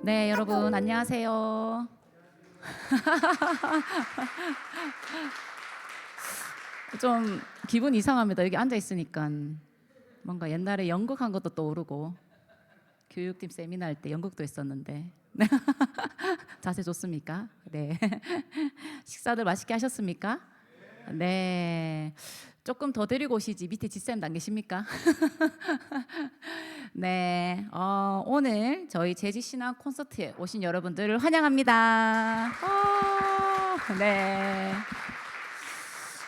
네, 여러분 안녕하세요. 좀 기분 이상합니다. 여기 앉아 있으니까 뭔가 옛날에 연극한 것도 떠오르고 교육팀 세미나 할 때 연극도 했었는데 자세 좋습니까? 네. 식사들 맛있게 하셨습니까? 네. 조금 더 데리고 오시지 밑에 지쌤 안 계십니까? 네. 오늘 저희 제지 신앙 콘서트에 오신 여러분들을 환영합니다. 네.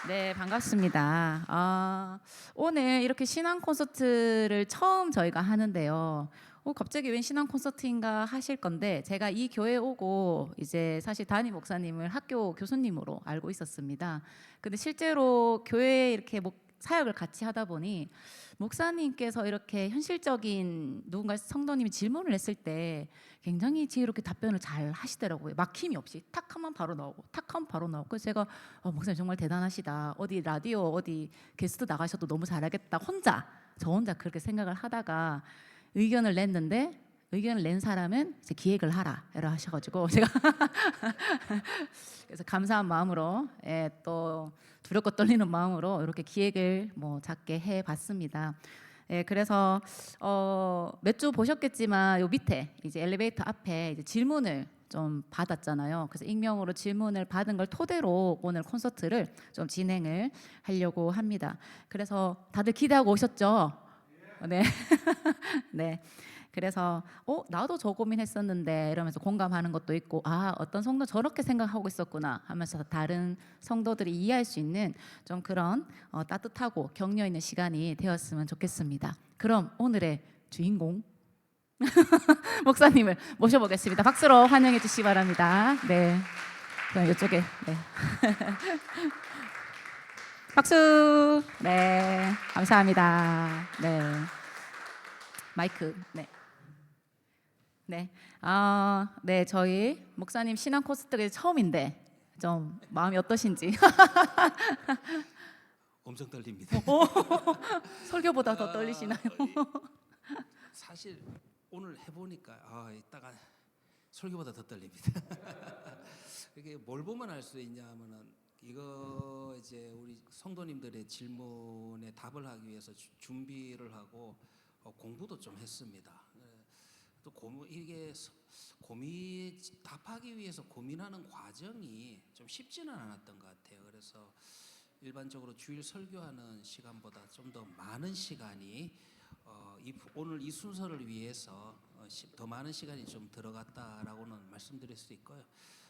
네, 반갑습니다. 오늘 이렇게 신앙 콘서트를 처음 저희가 하는데요. 갑자기 웬 신앙 콘서트인가 하실 건데, 제가 이 교회에 오고 이제 사실 담임 목사님을 학교 교수님으로 알고 있었습니다. 근데 실제로 교회에 이렇게 사역을 같이 하다 보니 목사님께서 이렇게 현실적인 누군가 성도님이 질문을 했을 때 굉장히 지혜롭게 답변을 잘 하시더라고요. 막힘이 없이 탁 하면 바로 나오고 탁 하면 바로 나오고. 그래서 제가 목사님 정말 대단하시다. 어디 라디오 어디 게스트 나가셔도 너무 잘하겠다. 저 혼자 그렇게 생각을 하다가 의견을 냈는데, 의견을 낸 사람은 이제 기획을 하라 이라 하셔가지고 제가 그래서 감사한 마음으로, 또 두렵고 떨리는 마음으로 이렇게 기획을 작게 해봤습니다. 그래서 몇 주 보셨겠지만 요 밑에 이제 엘리베이터 앞에 이제 질문을 좀 받았잖아요. 그래서 익명으로 질문을 받은 걸 토대로 오늘 콘서트를 좀 진행을 하려고 합니다. 그래서 다들 기대하고 오셨죠? 네. 네. 그래서 나도 저 고민했었는데 이러면서 공감하는 것도 있고, 어떤 성도 저렇게 생각하고 있었구나 하면서 다른 성도들이 이해할 수 있는 좀 그런 따뜻하고 격려 있는 시간이 되었으면 좋겠습니다. 그럼 오늘의 주인공 목사님을 모셔보겠습니다. 박수로 환영해 주시기 바랍니다. 네. 그럼 이쪽에. 네. 박수. 네. 감사합니다. 네. 마이크. 네. 네. 네, 저희 목사님 신앙 콘서트가 처음인데 좀 마음이 어떠신지. 엄청 떨립니다. 설교보다 더 떨리시나요? 사실 오늘 해보니까 이따가 설교보다 더 떨립니다. 이게 뭘 보면 알 수 있냐면은, 이거 이제 우리 성도님들의 질문에 답을 하기 위해서 준비를 하고 공부도 좀 했습니다. 또 이게 답하기 위해서 고민하는 과정이 좀 쉽지는 않았던 것 같아요. 그래서 일반적으로 주일 설교하는 시간보다 좀 더 많은 시간이 오늘 이 순서를 위해서 더 많은 시간이 좀 들어갔다라고는 말씀드릴 수 있고요.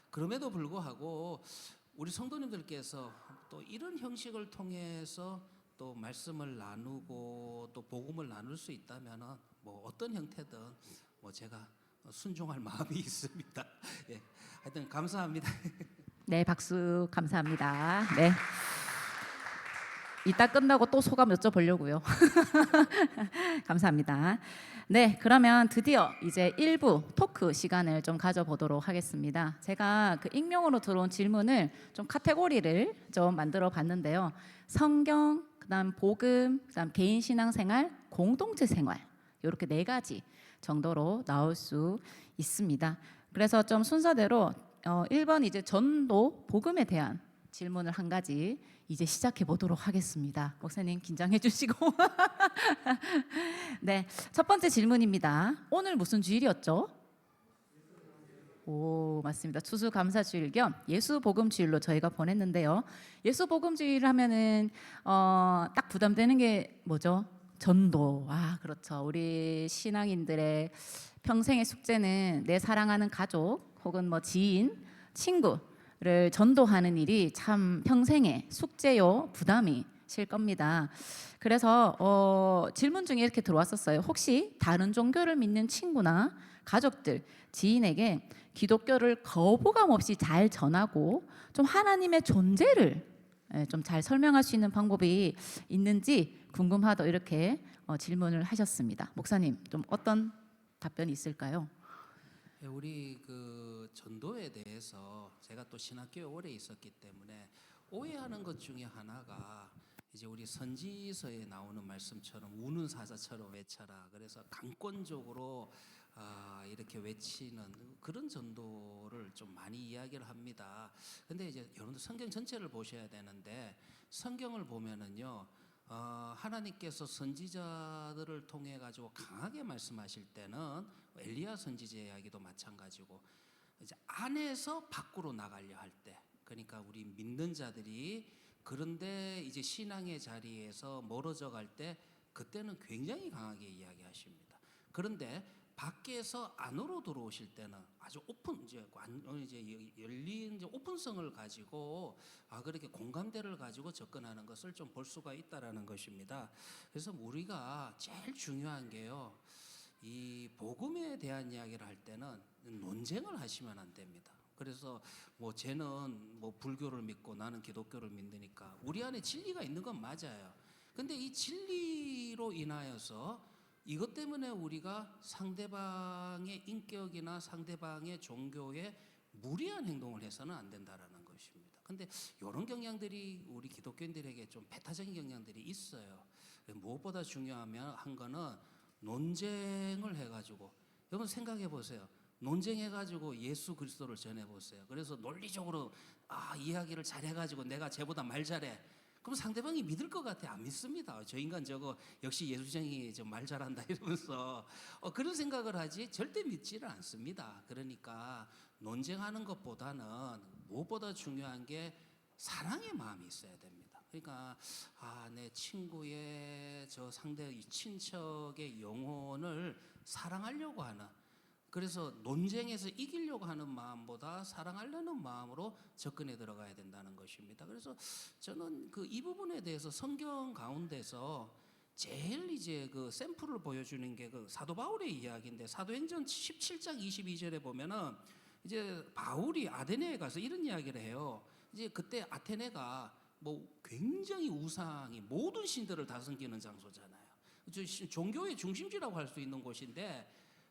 그럼에도 불구하고 우리 성도님들께서 또 이런 형식을 통해서 또 말씀을 나누고 또 복음을 나눌 수 있다면은 어떤 형태든 제가 순종할 마음이 있습니다. 예, 하여튼 감사합니다. 네, 박수 감사합니다. 네. 이따 끝나고 또 소감 여쭤보려고요. 감사합니다. 네, 그러면 드디어 이제 1부 토크 시간을 좀 가져보도록 하겠습니다. 제가 그 익명으로 들어온 질문을 좀 카테고리를 좀 만들어 봤는데요. 성경, 그다음 복음, 그다음 개인 신앙생활, 공동체 생활, 이렇게 4가지 정도로 나올 수 있습니다. 그래서 좀 순서대로 1번 이제 전도 복음에 대한 질문을 한 가지 이제 시작해 보도록 하겠습니다. 목사님 긴장해 주시고. 네, 첫 번째 질문입니다. 오늘 무슨 주일이었죠? 오, 맞습니다. 추수감사주일 겸 예수복음주일로 저희가 보냈는데요. 예수복음주일 하면은 딱 부담되는 게 뭐죠? 전도. 그렇죠. 우리 신앙인들의 평생의 숙제는 내 사랑하는 가족 혹은 지인, 친구를 전도하는 일이 참 평생의 숙제요, 부담이 실 겁니다. 그래서 질문 중에 이렇게 들어왔었어요. 혹시 다른 종교를 믿는 친구나 가족들, 지인에게 기독교를 거부감 없이 잘 전하고 좀 하나님의 존재를 좀 잘 설명할 수 있는 방법이 있는지 궁금하다, 이렇게 질문을 하셨습니다. 목사님, 좀 어떤 답변이 있을까요? 우리 그 전도에 대해서 제가 또 신학교에 오래 있었기 때문에 오해하는 것 중에 하나가, 이제 우리 선지서에 나오는 말씀처럼 우는 사자처럼 외쳐라. 그래서 강권적으로 이렇게 외치는 그런 전도를 좀 많이 이야기를 합니다. 근데 이제 여러분들 성경 전체를 보셔야 되는데, 성경을 보면은요, 하나님께서 선지자들을 통해 가지고 강하게 말씀하실 때는 엘리야 선지자 이야기도 마찬가지고, 이제 안에서 밖으로 나가려 할 때, 그러니까 우리 믿는 자들이 그런데 이제 신앙의 자리에서 멀어져 갈 때, 그때는 굉장히 강하게 이야기하십니다. 그런데 밖에서 안으로 들어오실 때는 아주 이제 열린 이제 오픈성을 가지고 그렇게 공감대를 가지고 접근하는 것을 좀 볼 수가 있다라는 것입니다. 그래서 우리가 제일 중요한 게요, 이 복음에 대한 이야기를 할 때는 논쟁을 하시면 안 됩니다. 그래서 뭐 쟤는 뭐 불교를 믿고 나는 기독교를 믿으니까 우리 안에 진리가 있는 건 맞아요. 근데 이 진리로 인하여서 이것 때문에 우리가 상대방의 인격이나 상대방의 종교에 무리한 행동을 해서는 안 된다라는 것입니다. 근데 이런 경향들이 우리 기독교인들에게 좀 배타적인 경향들이 있어요. 무엇보다 중요한 거는 논쟁을 해가지고, 여러분 생각해 보세요. 논쟁해가지고 예수 그리스도를 전해보세요. 그래서 논리적으로 이야기를 잘해가지고 내가 쟤보다 말 잘해. 그럼 상대방이 믿을 것 같아? 안 믿습니다. 저 인간 저거 역시 예수쟁이 말 잘한다 이러면서 그런 생각을 하지 절대 믿지를 않습니다. 그러니까 논쟁하는 것보다는 무엇보다 중요한 게 사랑의 마음이 있어야 됩니다. 그러니까 내 친구의 저 상대 친척의 영혼을 사랑하려고 하는, 그래서 논쟁에서 이기려고 하는 마음보다 사랑하려는 마음으로 접근해 들어가야 된다는 것입니다. 그래서 저는 이 부분에 대해서 성경 가운데서 제일 이제 그 샘플을 보여주는 게 그 사도 바울의 이야기인데, 사도행전 17장 22절에 보면은 이제 바울이 아테네에 가서 이런 이야기를 해요. 이제 그때 아테네가 뭐 굉장히 우상이 모든 신들을 다 섬기는 장소잖아요. 종교의 중심지라고 할 수 있는 곳인데,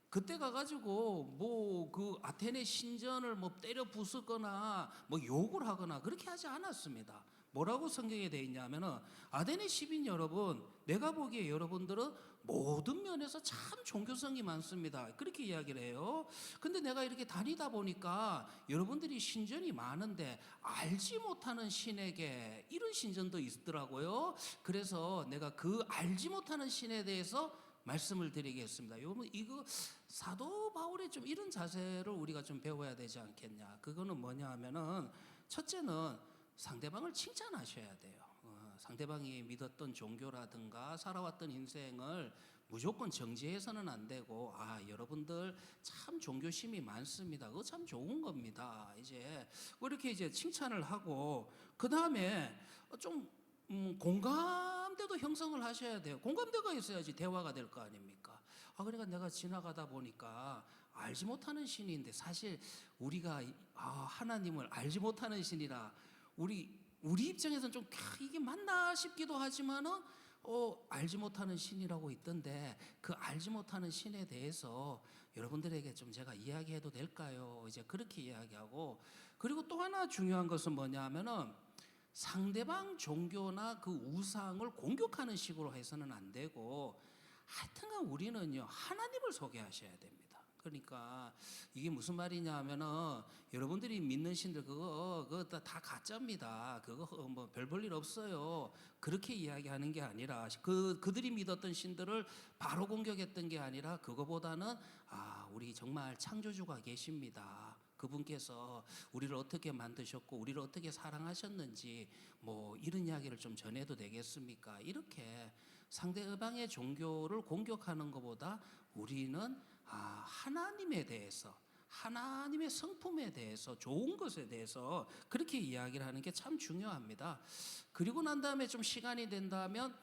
그때 가가지고 뭐 그 아테네 신전을 뭐 때려 부수거나 뭐 욕을 하거나 그렇게 하지 않았습니다. 뭐라고 성경에 되어 있냐면은, 아테네 시민 여러분, 내가 보기에 여러분들은 모든 면에서 참 종교성이 많습니다. 그렇게 이야기를 해요. 근데 내가 이렇게 다니다 보니까 여러분들이 신전이 많은데 알지 못하는 신에게 이런 신전도 있더라고요. 그래서 내가 그 알지 못하는 신에 대해서 말씀을 드리겠습니다. 여러분, 이거 사도 바울의 좀 이런 자세를 우리가 좀 배워야 되지 않겠냐. 그거는 뭐냐 하면은, 첫째는 상대방을 칭찬하셔야 돼요. 상대방이 믿었던 종교라든가 살아왔던 인생을 무조건 정지해서는 안 되고, 여러분들 참 종교심이 많습니다. 그거 참 좋은 겁니다. 이제 그렇게 이제 칭찬을 하고, 그 다음에 좀 공감대도 형성을 하셔야 돼요. 공감대가 있어야지 대화가 될 거 아닙니까? 그러니까 내가 지나가다 보니까 알지 못하는 신인데, 사실 우리가 하나님을 알지 못하는 신이라 우리 입장에서는 좀 이게 맞나 싶기도 하지만은 알지 못하는 신이라고 있던데, 그 알지 못하는 신에 대해서 여러분들에게 좀 제가 이야기해도 될까요? 이제 그렇게 이야기하고, 그리고 또 하나 중요한 것은 뭐냐 하면은, 상대방 종교나 그 우상을 공격하는 식으로 해서는 안 되고, 하여튼간 우리는요, 하나님을 소개하셔야 됩니다. 그러니까 이게 무슨 말이냐 하면은, 여러분들이 믿는 신들 그거 다 가짜입니다. 그거 뭐 별 볼 일 없어요. 그렇게 이야기하는 게 아니라, 그들이 믿었던 신들을 바로 공격했던 게 아니라, 그거보다는 우리 정말 창조주가 계십니다. 그분께서 우리를 어떻게 만드셨고 우리를 어떻게 사랑하셨는지 뭐 이런 이야기를 좀 전해도 되겠습니까? 이렇게 상대방의 종교를 공격하는 것보다 우리는 하나님에 대해서, 하나님의 성품에 대해서, 좋은 것에 대해서 그렇게 이야기를 하는 게 참 중요합니다. 그리고 난 다음에 좀 시간이 된다면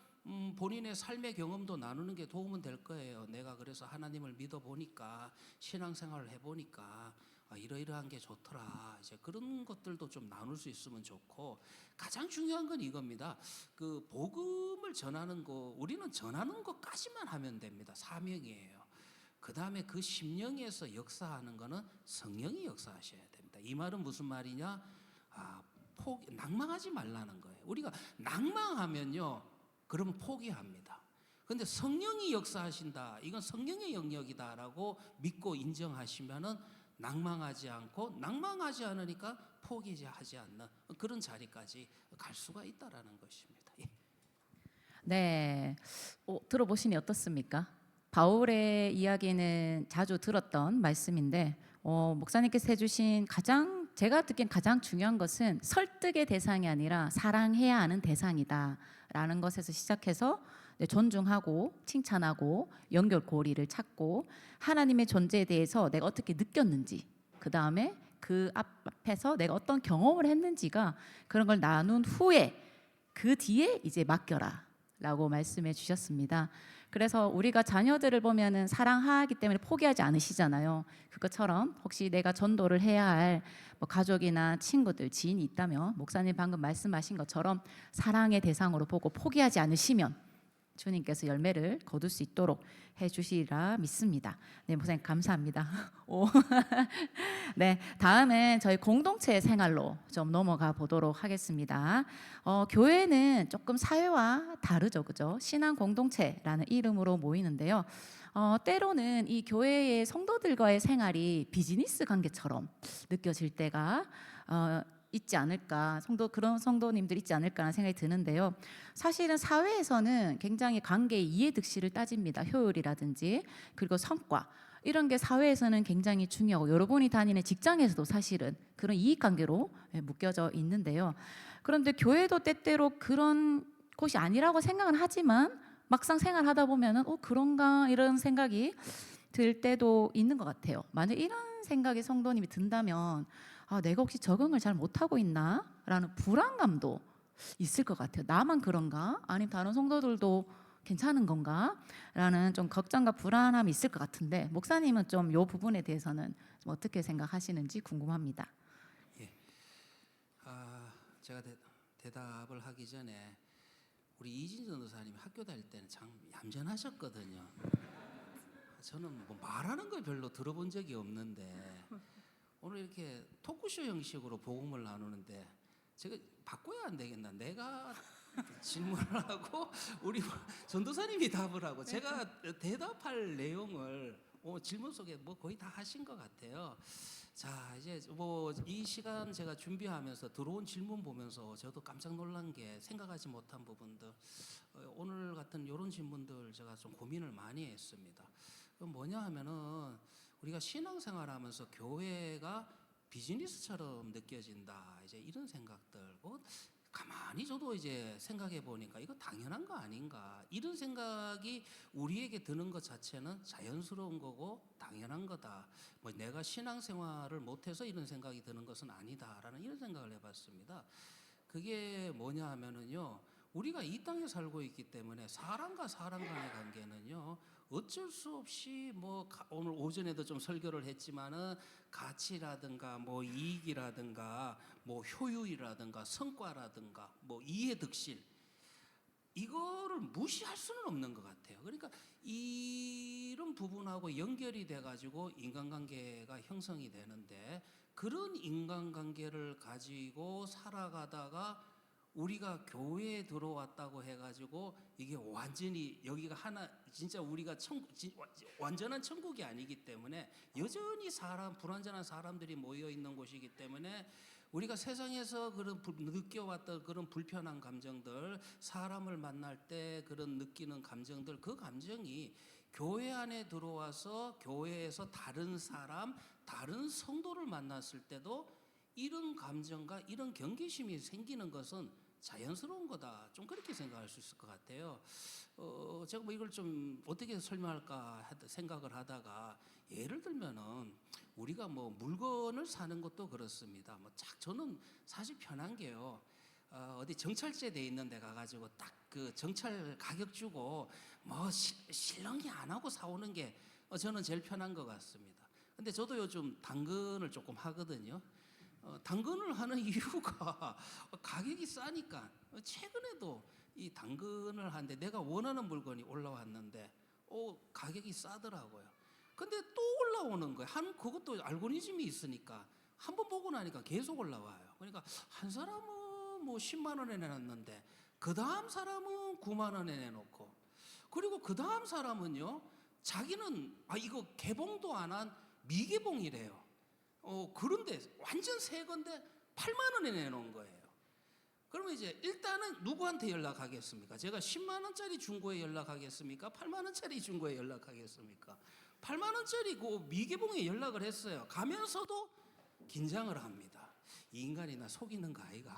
본인의 삶의 경험도 나누는 게 도움은 될 거예요. 내가 그래서 하나님을 믿어보니까, 신앙생활을 해보니까 이러이러한 게 좋더라. 이제 그런 것들도 좀 나눌 수 있으면 좋고, 가장 중요한 건 이겁니다. 그 복음을 전하는 거, 우리는 전하는 것까지만 하면 됩니다. 사명이에요. 그 다음에 그 심령에서 역사하는 거는 성령이 역사하셔야 됩니다. 이 말은 무슨 말이냐? 낭망하지 말라는 거예요. 우리가 낭망하면요, 그러면 포기합니다. 근데 성령이 역사하신다, 이건 성령의 영역이다라고 믿고 인정하시면은 낭망하지 않고, 낭망하지 않으니까 포기하지 않는 그런 자리까지 갈 수가 있다라는 것입니다. 예. 네, 들어보시니 어떻습니까? 바울의 이야기는 자주 들었던 말씀인데 목사님께서 해주신 제가 듣기엔 가장 중요한 것은 설득의 대상이 아니라 사랑해야 하는 대상이다라는 것에서 시작해서 존중하고 칭찬하고 연결고리를 찾고 하나님의 존재에 대해서 내가 어떻게 느꼈는지, 그 다음에 그 앞에서 내가 어떤 경험을 했는지가, 그런 걸 나눈 후에 그 뒤에 이제 맡겨라 라고 말씀해 주셨습니다. 그래서 우리가 자녀들을 보면은 사랑하기 때문에 포기하지 않으시잖아요. 그것처럼 혹시 내가 전도를 해야 할 뭐 가족이나 친구들, 지인이 있다면 목사님 방금 말씀하신 것처럼 사랑의 대상으로 보고 포기하지 않으시면 주님께서 열매를 거둘 수 있도록 해주시리라 믿습니다. 네, 목사님 감사합니다. 네, 다음은 저희 공동체 생활로 좀 넘어가 보도록 하겠습니다. 교회는 조금 사회와 다르죠, 그죠? 신앙 공동체라는 이름으로 모이는데요. 때로는 이 교회의 성도들과의 생활이 비즈니스 관계처럼 느껴질 때가 있지 않을까, 그런 성도님들 있지 않을까라는 생각이 드는데요. 사실은 사회에서는 굉장히 관계의 이해득실을 따집니다. 효율이라든지 그리고 성과, 이런 게 사회에서는 굉장히 중요하고 여러분이 다니는 직장에서도 사실은 그런 이익관계로 묶여져 있는데요. 그런데 교회도 때때로 그런 곳이 아니라고 생각은 하지만 막상 생활하다 보면은 그런가 이런 생각이 들 때도 있는 것 같아요. 만약 이런 생각이 성도님이 든다면 내가 혹시 적응을 잘 못하고 있나? 라는 불안감도 있을 것 같아요. 나만 그런가? 아니면 다른 성도들도 괜찮은 건가? 라는 좀 걱정과 불안함이 있을 것 같은데, 목사님은 좀 이 부분에 대해서는 좀 어떻게 생각하시는지 궁금합니다. 예. 제가 대답을 하기 전에 우리 이진 전도사님이 학교 다닐 때는 참 얌전하셨거든요. 저는 뭐 말하는 걸 별로 들어본 적이 없는데 오늘 이렇게 토크쇼 형식으로 복음을 나누는데 제가 바꿔야 안 되겠나? 내가 질문을 하고 우리 전도사님이 답을 하고 제가 대답할 내용을 질문 속에 뭐 거의 다 하신 것 같아요. 자, 이제 뭐 이 시간 제가 준비하면서 들어온 질문 보면서 저도 깜짝 놀란 게, 생각하지 못한 부분들, 오늘 같은 이런 질문들 제가 좀 고민을 많이 했습니다. 그럼 뭐냐 하면은 우리가 신앙생활하면서 교회가 비즈니스처럼 느껴진다, 이제 이런 생각들. 가만히 저도 이제 생각해 보니까 이거 당연한 거 아닌가, 이런 생각이 우리에게 드는 것 자체는 자연스러운 거고 당연한 거다. 뭐 내가 신앙생활을 못해서 이런 생각이 드는 것은 아니다라는 이런 생각을 해봤습니다. 그게 뭐냐 하면은요, 우리가 이 땅에 살고 있기 때문에 사람과 사람 간의 관계는요, 어쩔 수 없이 뭐 오늘 오전에도 좀 설교를 했지만은 가치라든가 뭐 이익이라든가 뭐 효율이라든가 성과라든가 뭐 이해득실, 이거를 무시할 수는 없는 것 같아요. 그러니까 이런 부분하고 연결이 돼가지고 인간관계가 형성이 되는데, 그런 인간관계를 가지고 살아가다가 우리가 교회에 들어왔다고 해가지고 이게 완전히 여기가 하나 진짜 우리가 완전한 천국이 아니기 때문에 여전히 불완전한 사람들이 모여 있는 곳이기 때문에 우리가 세상에서 느껴왔던 그런 불편한 감정들, 사람을 만날 때 그런 느끼는 감정들, 그 감정이 교회 안에 들어와서 교회에서 다른 사람, 다른 성도를 만났을 때도 이런 감정과 이런 경계심이 생기는 것은 자연스러운 거다, 좀 그렇게 생각할 수 있을 것 같아요. 제가 뭐 이걸 좀 어떻게 설명할까 생각을 하다가, 예를 들면은 우리가 뭐 물건을 사는 것도 그렇습니다. 저는 사실 편한 게요, 어디 정찰제 돼 있는 데 가가지고 딱 그 정찰 가격 주고 뭐 실렁이 안 하고 사오는 게 저는 제일 편한 것 같습니다. 근데 저도 요즘 당근을 조금 하거든요. 당근을 하는 이유가 가격이 싸니까. 최근에도 이 당근을 하는데 내가 원하는 물건이 올라왔는데 가격이 싸더라고요. 근데 또 올라오는 거예요. 그것도 알고리즘이 있으니까 한 번 보고 나니까 계속 올라와요. 그러니까 한 사람은 뭐 10만 원에 내놨는데 그 다음 사람은 9만 원에 내놓고, 그리고 그 다음 사람은요, 자기는 이거 개봉도 안 한 미개봉이래요. 그런데 완전 새 건데 8만 원에 내놓은 거예요. 그러면 이제 일단은 누구한테 연락하겠습니까? 제가 10만 원짜리 중고에 연락하겠습니까? 8만 원짜리 중고에 연락하겠습니까? 8만 원짜리 그 미개봉에 연락을 했어요. 가면서도 긴장을 합니다. 이 인간이 나 속이는 거 아이가?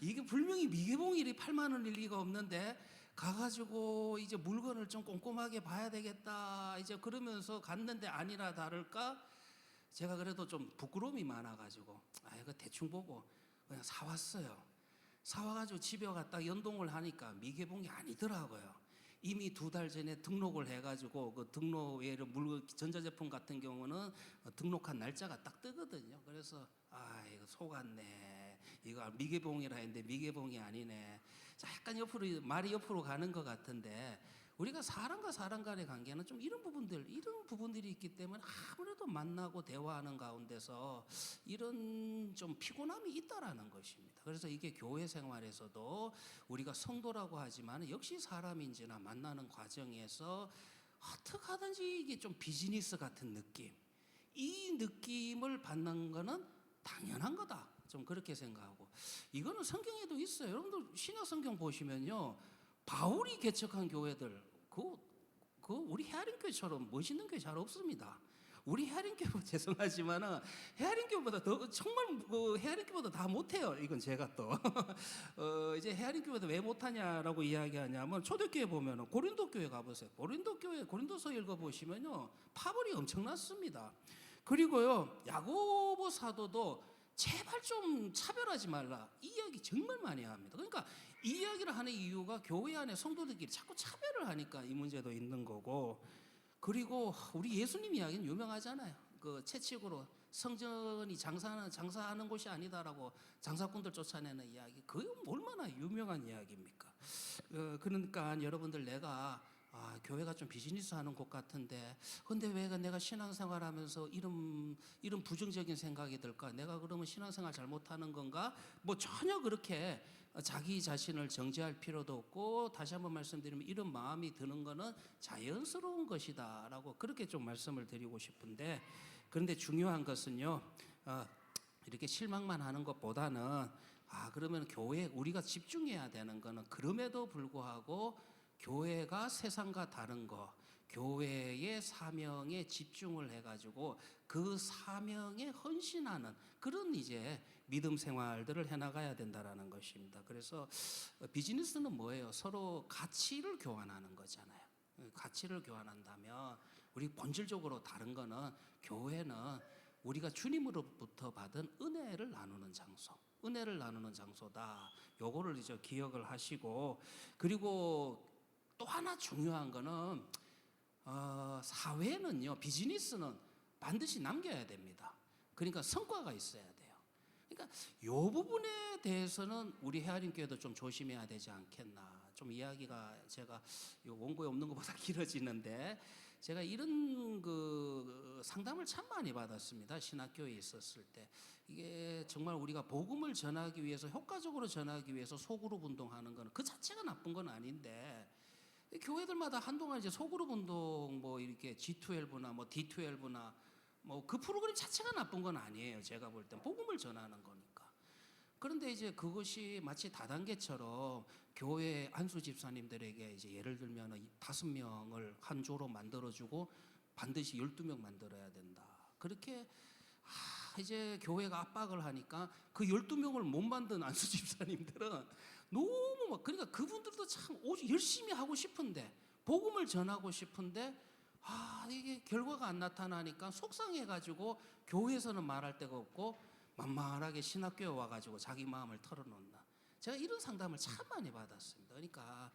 이게 분명히 미개봉일이 8만 원일 리가 없는데 가가지고 이제 물건을 좀 꼼꼼하게 봐야 되겠다. 이제 그러면서 갔는데 아니라 다를까 제가 그래도 좀 부끄러움이 많아가지고 이거 대충 보고 그냥 사왔어요. 사와가지고 집에 갔다 연동을 하니까 미개봉이 아니더라고요. 이미 2달 전에 등록을 해가지고 그 등록 예를 물건 전자제품 같은 경우는 등록한 날짜가 딱 뜨거든요. 그래서 이거 속았네. 이거 미개봉이라 했는데 미개봉이 아니네. 자, 약간 옆으로 말이 옆으로 가는 것 같은데 우리가 사람과 사람 간의 관계는 좀 이런 부분들이 있기 때문에 아무래도 만나고 대화하는 가운데서 이런 좀 피곤함이 있다라는 것입니다. 그래서 이게 교회 생활에서도 우리가 성도라고 하지만 역시 사람인지나 만나는 과정에서 어떻게 하든지 이게 좀 비즈니스 같은 느낌, 이 느낌을 받는 거는 당연한 거다. 좀 그렇게 생각하고, 이거는 성경에도 있어요. 여러분들 신약 성경 보시면요, 바울이 개척한 교회들 우리 헤아림교회처럼 멋있는 교회 잘 없습니다. 우리 헤아림교회 죄송하지만은 헤아림교회보다 더 정말 헤아림교회보다 다 못해요. 이건 제가 또 이제 헤아림교회도 왜 못하냐라고 이야기하냐면 초대교회 보면은 고린도 교회 가보세요. 고린도 교회 고린도서 읽어보시면요 파벌이 엄청났습니다. 그리고요 야고보 사도도 제발 좀 차별하지 말라 이 이야기 정말 많이 합니다. 그러니까 이 이야기를 하는 이유가 교회 안에 성도들끼리 자꾸 차별을 하니까 이 문제도 있는 거고, 그리고 우리 예수님 이야기는 유명하잖아요. 그 채찍으로 성전이 장사하는 곳이 아니다라고 장사꾼들 쫓아내는 이야기, 그게 얼마나 유명한 이야기입니까? 그러니까 여러분들 내가 교회가 좀 비즈니스 하는 곳 같은데 근데 왜 내가 신앙생활하면서 이런 부정적인 생각이 들까? 내가 그러면 신앙생활 잘못하는 건가? 뭐 전혀 그렇게 자기 자신을 정죄할 필요도 없고, 다시 한번 말씀드리면 이런 마음이 드는 거는 자연스러운 것이다 라고 그렇게 좀 말씀을 드리고 싶은데, 그런데 중요한 것은요 이렇게 실망만 하는 것보다는 그러면 교회 우리가 집중해야 되는 거는 그럼에도 불구하고 교회가 세상과 다른 거, 교회의 사명에 집중을 해가지고 그 사명에 헌신하는 그런 이제 믿음 생활들을 해나가야 된다라는 것입니다. 그래서 비즈니스는 뭐예요? 서로 가치를 교환하는 거잖아요. 가치를 교환한다면 우리 본질적으로 다른 거는 교회는 우리가 주님으로부터 받은 은혜를 나누는 장소. 은혜를 나누는 장소다. 요거를 이제 기억을 하시고, 그리고 또 하나 중요한 거는 사회는요 비즈니스는 반드시 남겨야 됩니다. 그러니까 성과가 있어야 돼요. 그러니까 요 부분에 대해서는 우리 헤아림교회도 좀 조심해야 되지 않겠나. 좀 이야기가 제가 요 원고에 없는 것보다 길어지는데, 제가 이런 그 상담을 참 많이 받았습니다. 신학교에 있었을 때. 이게 정말 우리가 복음을 전하기 위해서 효과적으로 전하기 위해서 소그룹 운동하는 거는 그 자체가 나쁜 건 아닌데, 교회들마다 한동안 이제 소그룹 운동 뭐 이렇게 G12나 뭐 D12나 뭐 그 프로그램 자체가 나쁜 건 아니에요. 제가 볼 땐 복음을 전하는 거니까. 그런데 이제 그것이 마치 다단계처럼 교회 안수 집사님들에게 이제 예를 들면 5명을 한 조로 만들어주고 반드시 12명 만들어야 된다. 그렇게 이제 교회가 압박을 하니까 그 12명을 못 만든 안수 집사님들은 너무 그러니까 그분들도 참 열심히 하고 싶은데 복음을 전하고 싶은데 이게 결과가 안 나타나니까 속상해가지고 교회에서는 말할 데가 없고 만만하게 신학교에 와가지고 자기 마음을 털어놓나. 제가 이런 상담을 참 많이 받았습니다. 그러니까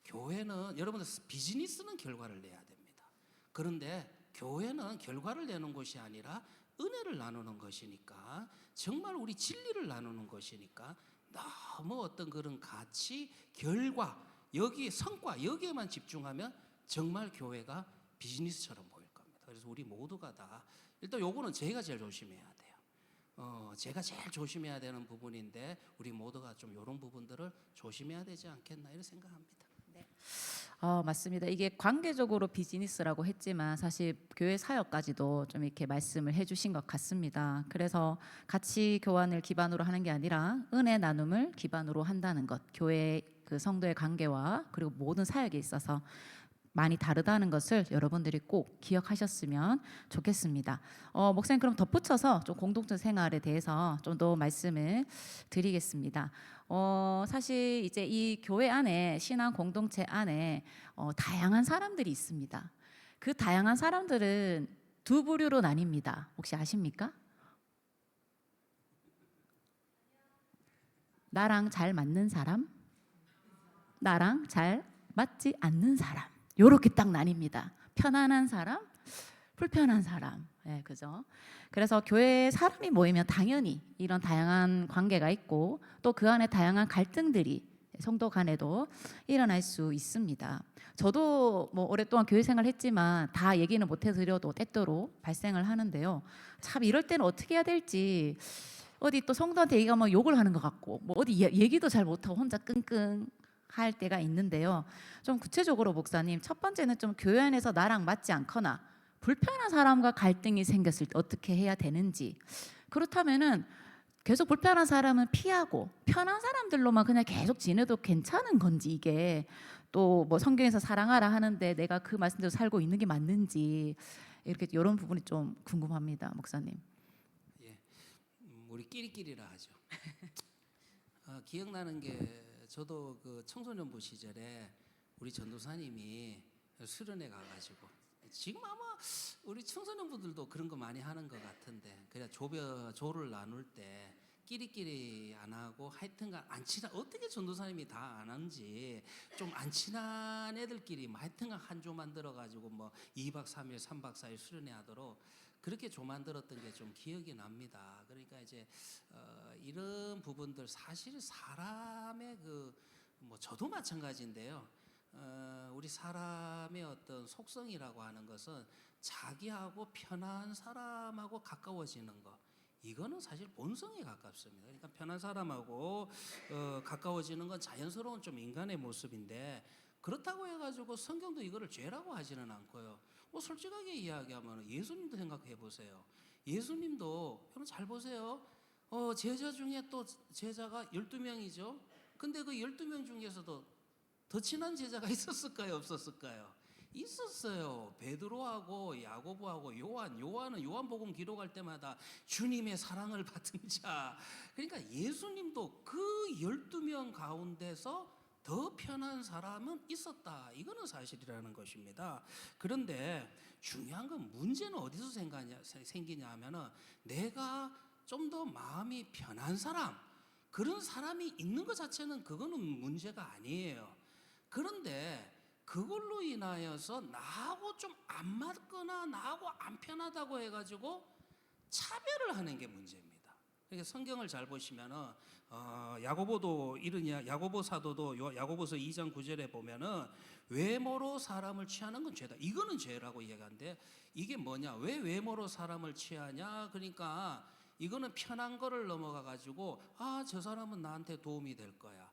교회는 여러분들 비즈니스는 결과를 내야 됩니다. 그런데 교회는 결과를 내는 것이 아니라 은혜를 나누는 것이니까, 정말 우리 진리를 나누는 것이니까 너무 어떤 그런 가치, 결과, 여기 성과 여기에만 집중하면 정말 교회가 비즈니스처럼 보일 겁니다. 그래서 우리 모두가 다 일단 요거는 제가 제일 조심해야 돼요. 제가 제일 조심해야 되는 부분인데 우리 모두가 좀 이런 부분들을 조심해야 되지 않겠나 이런 생각합니다. 네. 맞습니다. 이게 관계적으로 비즈니스라고 했지만 사실 교회 사역까지도 좀 이렇게 말씀을 해주신 것 같습니다. 그래서 가치 교환을 기반으로 하는 게 아니라 은혜 나눔을 기반으로 한다는 것, 교회 그 성도의 관계와 그리고 모든 사역에 있어서 많이 다르다는 것을 여러분들이 꼭 기억하셨으면 좋겠습니다. 목사님 그럼 덧붙여서 좀 공동체 생활에 대해서 좀 더 말씀을 드리겠습니다. 사실 이제 이 교회 안에 신앙 공동체 안에 다양한 사람들이 있습니다. 그 다양한 사람들은 두 부류로 나뉩니다. 혹시 아십니까? 나랑 잘 맞는 사람, 나랑 잘 맞지 않는 사람. 요렇게 딱 나뉩니다. 편안한 사람, 불편한 사람. 예, 그죠? 그래서 교회에 사람이 모이면 당연히 이런 다양한 관계가 있고 또 그 안에 다양한 갈등들이 성도 간에도 일어날 수 있습니다. 저도 뭐 오랫동안 교회 생활했지만 다 얘기는 못 해드려도 때때로 발생을 하는데요. 참 이럴 때는 어떻게 해야 될지 어디 또 성도한테 얘기하면 욕을 하는 것 같고 뭐 어디 얘기도 잘 못하고 혼자 끙끙 할 때가 있는데요. 좀 구체적으로 목사님, 첫 번째는 좀 교회 안에서 나랑 맞지 않거나 불편한 사람과 갈등이 생겼을 때 어떻게 해야 되는지, 그렇다면은 계속 불편한 사람은 피하고 편한 사람들로만 그냥 계속 지내도 괜찮은 건지, 이게 또 뭐 성경에서 사랑하라 하는데 내가 그 말씀대로 살고 있는 게 맞는지, 이렇게 이런 부분이 좀 궁금합니다, 목사님. 예, 우리 끼리끼리라 하죠. 기억나는 게 저도 그 청소년부 시절에 우리 전도사님이 수련회 가가지고, 지금 아마 우리 청소년부들도 그런 거 많이 하는 것 같은데, 그래 조를 나눌 때 끼리끼리 안 하고 하여튼간 안 친한, 어떻게 전도사님이 다 안 하는지, 좀 안 친한 애들끼리 뭐 하여튼간 한 조 만들어 가지고 뭐 2박 3일 3박 4일 수련회 하도록 그렇게 조 만들었던 게 좀 기억이 납니다. 그러니까 이제 이런 부분들, 사실 사람의 뭐 저도 마찬가지인데요. 우리 사람의 어떤 속성이라고 하는 것은 자기하고 편한 사람하고 가까워지는 것, 이거는 사실 본성에 가깝습니다. 그러니까 편한 사람하고 가까워지는 건 자연스러운 좀 인간의 모습인데, 그렇다고 해가지고 성경도 이거를 죄라고 하지는 않고요. 뭐 솔직하게 이야기하면 예수님도 생각해 보세요. 예수님도 여러분 잘 보세요. 제자 중에 또 제자가 12명이죠. 근데 그 12명 중에서도 더 친한 제자가 있었을까요, 없었을까요? 있었어요. 베드로하고 야고보하고 요한은 요한복음 기록할 때마다 주님의 사랑을 받은 자. 그러니까 예수님도 그 12명 가운데서 더 편한 사람은 있었다. 이거는 사실이라는 것입니다. 그런데 중요한 건, 문제는 어디서 생기냐 하면은, 내가 좀 더 마음이 편한 사람, 그런 사람이 있는 것 자체는 그거는 문제가 아니에요. 그런데 그걸로 인하여서 나하고 좀 안 맞거나 나하고 안 편하다고 해가지고 차별을 하는 게 문제입니다. 그러니까 성경을 잘 보시면은 야고보도 야고보 사도도 야고보서 2장 9절에 보면은 외모로 사람을 취하는 건 죄다. 이거는 죄라고 이야기하는데, 이게 뭐냐? 왜 외모로 사람을 취하냐? 그러니까 이거는 편한 거를 넘어가 가지고, 저 사람은 나한테 도움이 될 거야.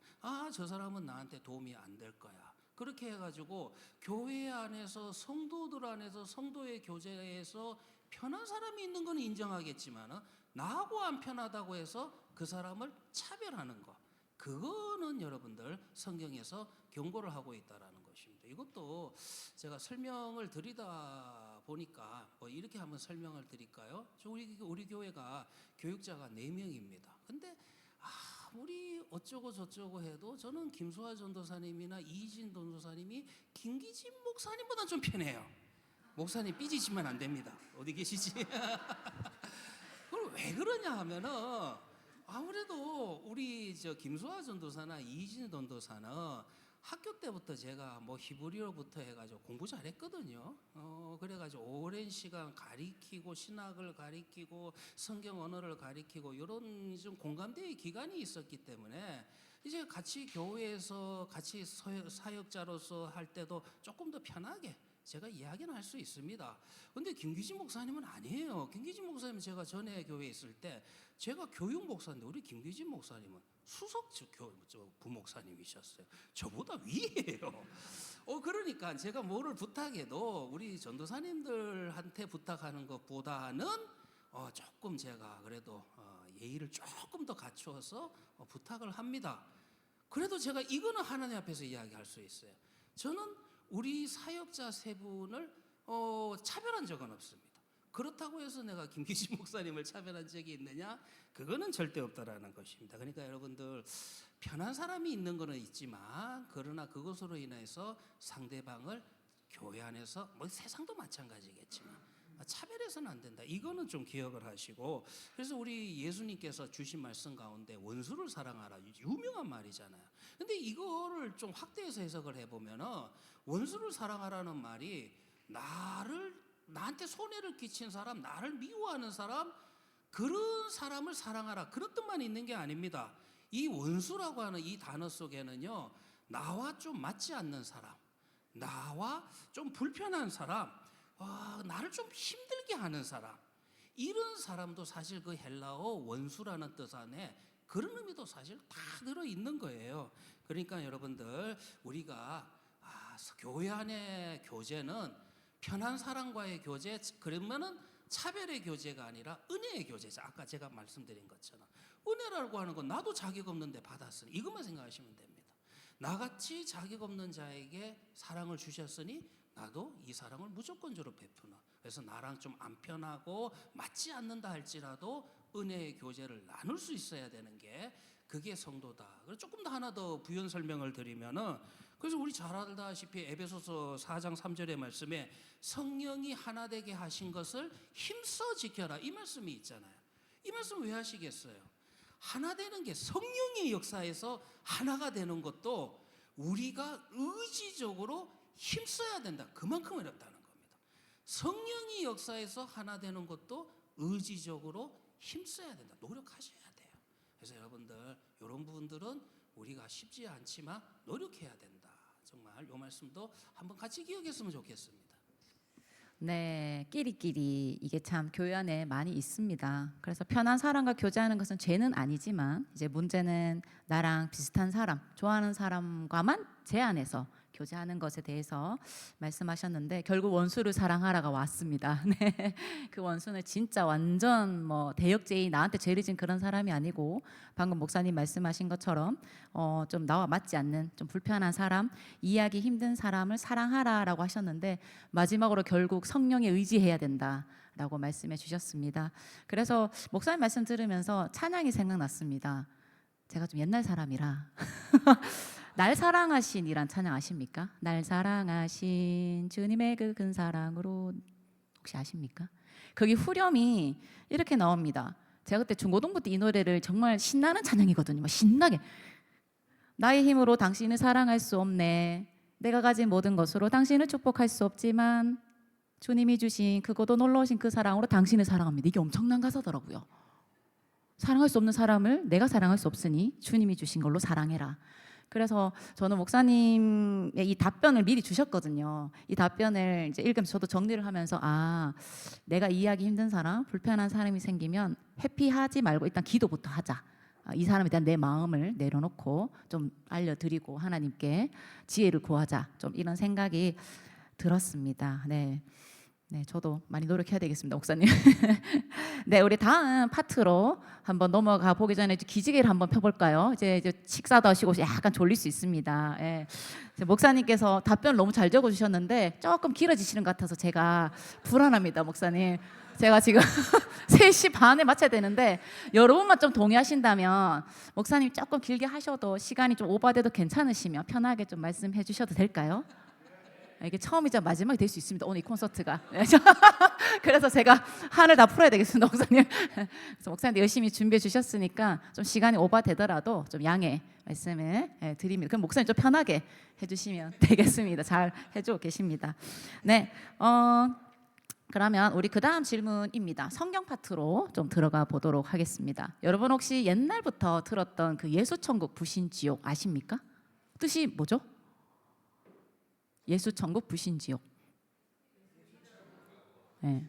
저 사람은 나한테 도움이 안 될 거야. 그렇게 해가지고 교회 안에서, 성도들 안에서, 성도의 교제에서 편한 사람이 있는 건 인정하겠지만, 나하고 안 편하다고 해서 그 사람을 차별하는 거, 그거는 여러분들 성경에서 경고를 하고 있다라는 것입니다. 이것도 제가 설명을 드리다 보니까 뭐 이렇게 한번 설명을 드릴까요? 우리 교회가 교육자가 4명입니다. 근데 우리 어쩌고 저쩌고 해도 저는 김수아 전도사님이나 이진 전도사님이 김기진 목사님보다 좀 편해요. 목사님 삐지시면 안 됩니다. 어디 계시지? 그걸 왜 그러냐 하면은, 아무래도 우리 김수아 전도사나 이진 전도사는 학교 때부터 제가 뭐 히브리어부터 해가지고 공부 잘했거든요. 그래가지고 오랜 시간 가리키고, 신학을 가리키고, 성경 언어를 가리키고, 이런 좀 공감대의 기간이 있었기 때문에 이제 같이 교회에서 같이 사역자로서 할 때도 조금 더 편하게 제가 이야기는 할 수 있습니다. 근데 김기진 목사님은 아니에요. 김기진 목사님은 제가 전에 교회에 있을 때 제가 교육 목사인데 우리 김기진 목사님은 수석 부목사님이셨어요. 저보다 위에요. 그러니까 제가 뭐를 부탁해도 우리 전도사님들한테 부탁하는 것보다는 조금 제가 그래도 예의를 조금 더 갖추어서 부탁을 합니다. 그래도 제가 이거는 하나님 앞에서 이야기할 수 있어요. 저는 우리 사역자 세 분을 차별한 적은 없습니다. 그렇다고 해서 내가 김기진 목사님을 차별한 적이 있느냐? 그거는 절대 없다라는 것입니다. 그러니까 여러분들 편한 사람이 있는 거는 있지만 그러나 그것으로 인해서 상대방을 교회 안에서 뭐 세상도 마찬가지겠지만 차별해서는 안 된다. 이거는 좀 기억을 하시고, 그래서 우리 예수님께서 주신 말씀 가운데 원수를 사랑하라 유명한 말이잖아요. 근데 이거를 좀 확대해서 해석을 해보면은 원수를 사랑하라는 말이 나한테 손해를 끼친 사람, 나를 미워하는 사람, 그런 사람을 사랑하라, 그런 뜻만 있는 게 아닙니다. 이 원수라고 하는 이 단어 속에는요, 나와 좀 맞지 않는 사람, 나와 좀 불편한 사람, 나를 좀 힘들게 하는 사람, 이런 사람도 사실 그 헬라어 원수라는 뜻 안에 그런 의미도 사실 다 들어있는 거예요. 그러니까 여러분들 우리가 교회 안의 교제는 편한 사람과의 교제, 그러면은 차별의 교제가 아니라 은혜의 교제죠. 아까 제가 말씀드린 것처럼 은혜라고 하는 건 나도 자격 없는데 받았으니 이것만 생각하시면 됩니다. 나같이 자격 없는 자에게 사랑을 주셨으니 나도 이 사랑을 무조건적으로 베푸는, 그래서 나랑 좀 안 편하고 맞지 않는다 할지라도 은혜의 교제를 나눌 수 있어야 되는 게 그게 성도다. 그래서 조금 더 하나 더 부연 설명을 드리면은, 그래서 우리 잘 알다시피 에베소서 4장 3절의 말씀에 성령이 하나 되게 하신 것을 힘써 지켜라, 이 말씀이 있잖아요. 이 말씀 왜 하시겠어요? 하나 되는 게, 성령의 역사에서 하나가 되는 것도 우리가 의지적으로 힘써야 된다. 그만큼 어렵다는 겁니다. 성령의 역사에서 하나 되는 것도 의지적으로 힘써야 된다. 노력하셔야 돼요. 그래서 여러분들 이런 부분들은 우리가 쉽지 않지만 노력해야 된다. 정말 이 말씀도 한번 같이 기억했으면 좋겠습니다. 네, 끼리끼리 이게 참 교회 안에 많이 있습니다. 그래서 편한 사람과 교제하는 것은 죄는 아니지만 이제 문제는 나랑 비슷한 사람, 좋아하는 사람과만 제한해서 교제하는 것에 대해서 말씀하셨는데, 결국 원수를 사랑하라가 왔습니다. 네, 그 원수는 진짜 완전 대역죄인, 나한테 죄를 진 그런 사람이 아니고 방금 목사님 말씀하신 것처럼 좀 나와 맞지 않는, 좀 불편한 사람, 이해하기 힘든 사람을 사랑하라라고 하셨는데, 마지막으로 결국 성령에 의지해야 된다라고 말씀해 주셨습니다. 그래서 목사님 말씀 들으면서 찬양이 생각났습니다. 제가 좀 옛날 사람이라 날 사랑하신이란 찬양 아십니까? 날 사랑하신 주님의 그 큰 사랑으로, 혹시 아십니까? 거기 후렴이 이렇게 나옵니다. 제가 그때 중고등부 때 이 노래를 정말 신나는 찬양이거든요. 막 신나게, 나의 힘으로 당신을 사랑할 수 없네, 내가 가진 모든 것으로 당신을 축복할 수 없지만 주님이 주신 크고도 놀라우신 그 사랑으로 당신을 사랑합니다. 이게 엄청난 가사더라고요. 사랑할 수 없는 사람을 내가 사랑할 수 없으니 주님이 주신 걸로 사랑해라. 그래서 저는 목사님의 이 답변을 미리 주셨거든요. 이 답변을 이제 읽으면서 저도 정리를 하면서, 내가 이해하기 힘든 사람, 불편한 사람이 생기면 회피하지 말고 일단 기도부터 하자. 이 사람에 대한 내 마음을 내려놓고 좀 알려드리고 하나님께 지혜를 구하자. 좀 이런 생각이 들었습니다. 네, 저도 많이 노력해야 되겠습니다, 목사님. 네, 우리 다음 파트로 한번 넘어가 보기 전에 기지개를 한번 펴볼까요? 이제 식사도 하시고 약간 졸릴 수 있습니다. 예. 목사님께서 답변을 너무 잘 적어주셨는데 조금 길어지시는 것 같아서 제가 불안합니다, 목사님. 제가 지금 3시 반에 마쳐야 되는데 여러분만 좀 동의하신다면 목사님 조금 길게 하셔도, 시간이 좀 오버돼도 괜찮으시면 편하게 좀 말씀해 주셔도 될까요? 이게 처음이자 마지막이 될 수 있습니다, 오늘 이 콘서트가. 그래서 제가 한을 다 풀어야 되겠습니다, 목사님. 그래서 목사님 열심히 준비해 주셨으니까 좀 시간이 오버되더라도 좀 양해 말씀을 드립니다. 그럼 목사님 좀 편하게 해주시면 되겠습니다. 잘 해주고 계십니다. 네, 그러면 우리 그 다음 질문입니다. 성경 파트로 좀 들어가 보도록 하겠습니다. 여러분 혹시 옛날부터 들었던 그 예수천국 부신지옥 아십니까? 뜻이 뭐죠? 예수천국 부신지옥. 예,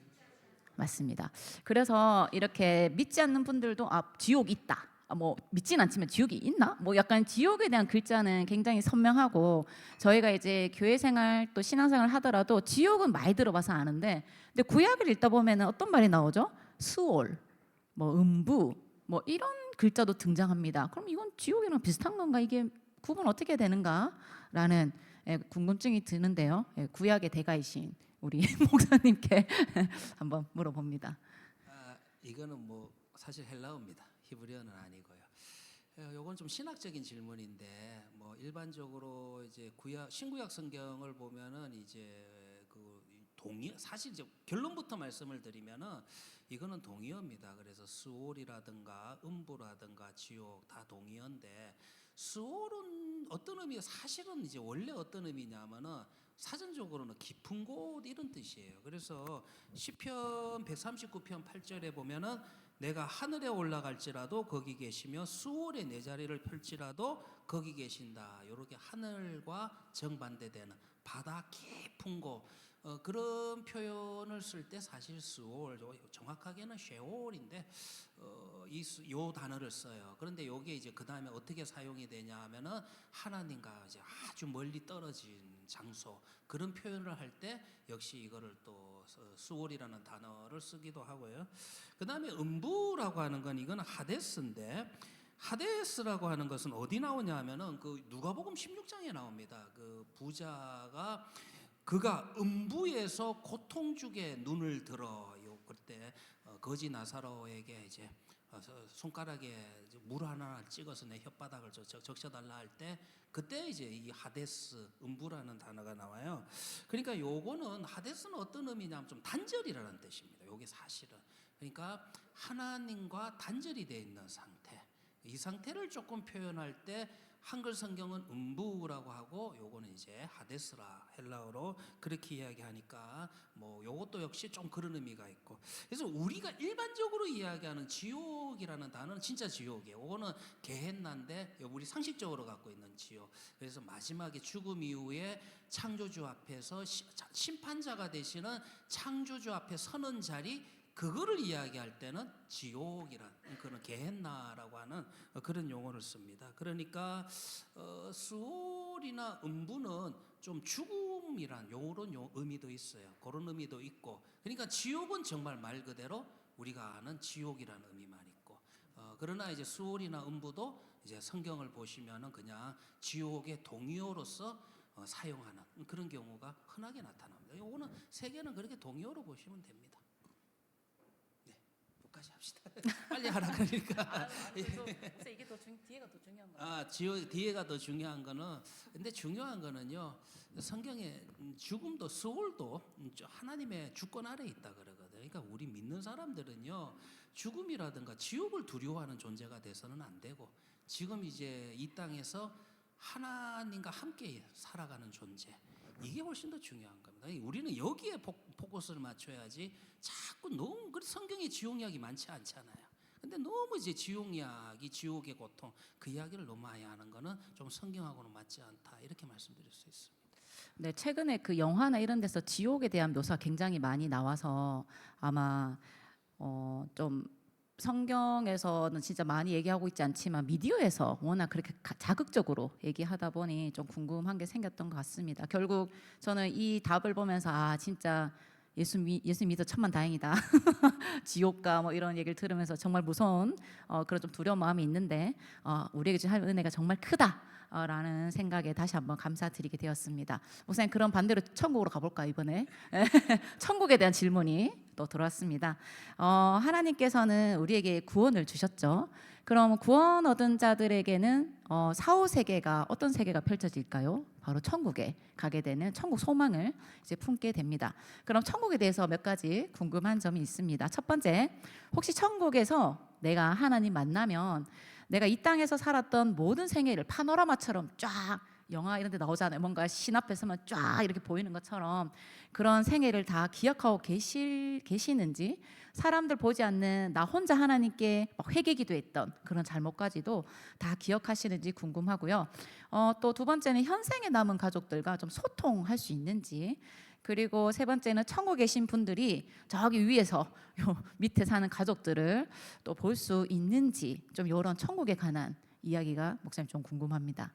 맞습니다. 그래서 이렇게 믿지 않는 분들도 지옥 있다. 뭐 믿진 않지만 지옥이 있나? 뭐 약간 지옥에 대한 글자는 굉장히 선명하고 저희가 이제 교회 생활 또 신앙생활 하더라도 지옥은 많이 들어봐서 아는데 근데 구약을 읽다 보면은 어떤 말이 나오죠? 수올, 뭐 음부, 뭐 이런 글자도 등장합니다. 그럼 이건 지옥이랑 비슷한 건가? 이게 구분 어떻게 되는가라는 궁금증이 드는데요. 구약의 대가이신 우리 목사님께 한번 물어봅니다. 이거는 뭐 사실 헬라어입니다. 히브리어는 아니고요. 요건 좀 신학적인 질문인데 뭐 일반적으로 이제 신구약 성경을 보면은 이제 그 동의 사실 이제 결론부터 말씀을 드리면은 이거는 동의어입니다. 그래서 수올이라든가 음부라든가 지옥 다 동의어인데 수올은 어떤 의미 사실은 이제 원래 어떤 의미냐면은 사전적으로는 깊은 곳 이런 뜻이에요. 그래서 시편 139편 8절에 보면은 내가 하늘에 올라갈지라도 거기 계시며 수월에 내 자리를 펼지라도 거기 계신다. 이렇게 하늘과 정반대되는 바다 깊은 곳 그런 표현을 쓸 때 사실 수월 정확하게는 쉐올인데 요 단어를 써요. 그런데 여기에 이제 그 다음에 어떻게 사용이 되냐 하면은 하나님과 이제 아주 멀리 떨어진 장소 그런 표현을 할 때 역시 이거를 또 수월이라는 단어를 쓰기도 하고요. 그 다음에 음부라고 하는 건 이건 하데스인데 하데스라고 하는 것은 어디 나오냐 하면은 그 누가복음 16장에 나옵니다. 그 부자가 그가 음부에서 고통죽에 눈을 들어요. 그때 거지 나사로에게 이제 손가락에 물 하나 찍어서 내 혓바닥을 적셔달라 할 때 그때 이제 이 하데스 음부라는 단어가 나와요. 그러니까 요거는 하데스는 어떤 의미냐면 좀 단절이라는 뜻입니다. 요게 사실은 그러니까 하나님과 단절이 되어 있는 상태. 이 상태를 조금 표현할 때 한글 성경은 음부라고 하고 요거는 이제 하데스라 헬라어로 그렇게 이야기하니까 뭐 요것도 역시 좀 그런 의미가 있고 그래서 우리가 일반적으로 이야기하는 지옥이라는 단어는 진짜 지옥이에요. 요거는 게헨나인데 우리 상식적으로 갖고 있는 지옥. 그래서 마지막에 죽음 이후에 창조주 앞에서 심판자가 되시는 창조주 앞에 서는 자리 그거를 이야기할 때는 지옥이란 그런 게헨나라고 하는 그런 용어를 씁니다. 그러니까 수올이나 음부는 좀 죽음이란 이런 의미도 있어요. 그런 의미도 있고 그러니까 지옥은 정말 말 그대로 우리가 아는 지옥이라는 의미만 있고 그러나 이제 수올이나 음부도 이제 성경을 보시면은 그냥 지옥의 동의어로서 사용하는 그런 경우가 흔하게 나타납니다. 이거는 세 개는 그렇게 동의어로 보시면 됩니다. 까지 합시다. 빨리 하라 그러니까. 이게 뒤에가 더 중요한 거예요. 뒤에가 더 중요한 거는 근데 중요한 거는요. 성경에 죽음도 수월도 하나님의 주권 아래 있다 그러거든요. 그러니까 우리 믿는 사람들은요. 죽음이라든가 지옥을 두려워하는 존재가 돼서는 안 되고 지금 이제 이 땅에서 하나님과 함께 살아가는 존재. 이게 훨씬 더 중요한 겁니다. 우리는 여기에 포커스를 맞춰야지 자꾸 너무 성경에 지옥 이야기 많지 않잖아요. 근데 너무 이제 지옥 이야기, 지옥의 고통 그 이야기를 너무 많이 하는 거는 좀 성경하고는 맞지 않다 이렇게 말씀드릴 수 있습니다. 네, 최근에 그 영화나 이런 데서 지옥에 대한 묘사가 굉장히 많이 나와서 아마 좀 성경에서는 진짜 많이 얘기하고 있지 않지만 미디어에서 워낙 그렇게 자극적으로 얘기하다 보니 좀 궁금한 게 생겼던 것 같습니다. 결국 저는 이 답을 보면서 진짜 예수 믿어 천만 다행이다. 지옥가 뭐 이런 얘기를 들으면서 정말 무서운 그런 좀 두려운 마음이 있는데 우리에게 주신 은혜가 정말 크다. 라는 생각에 다시 한번 감사드리게 되었습니다. 목사님 그럼 반대로 천국으로 가볼까요 이번에? 천국에 대한 질문이 또 들어왔습니다. 하나님께서는 우리에게 구원을 주셨죠. 그럼 구원 얻은 자들에게는 사후 세계가 어떤 세계가 펼쳐질까요? 바로 천국에 가게 되는 천국 소망을 이제 품게 됩니다. 그럼 천국에 대해서 몇 가지 궁금한 점이 있습니다. 첫 번째, 혹시 천국에서 내가 하나님 만나면 내가 이 땅에서 살았던 모든 생애를 파노라마처럼 쫙 영화 이런 데 나오잖아요. 뭔가 신 앞에 서면 쫙 이렇게 보이는 것처럼 그런 생애를 다 기억하고 계시는지 사람들 보지 않는 나 혼자 하나님께 막 회개기도했던 그런 잘못까지도 다 기억하시는지 궁금하고요. 또 두 번째는 현생에 남은 가족들과 좀 소통할 수 있는지 그리고 세 번째는 천국에 계신 분들이 저기 위에서 요 밑에 사는 가족들을 또 볼 수 있는지 좀 이런 천국에 관한 이야기가 목사님 좀 궁금합니다.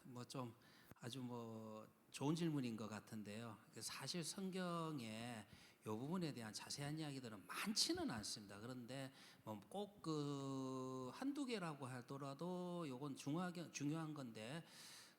뭐 좀 아주 뭐 좋은 질문인 것 같은데요. 사실 성경에 이 부분에 대한 자세한 이야기들은 많지는 않습니다. 그런데 뭐 꼭 그 한두 개라고 하더라도 이건 중요한 건데,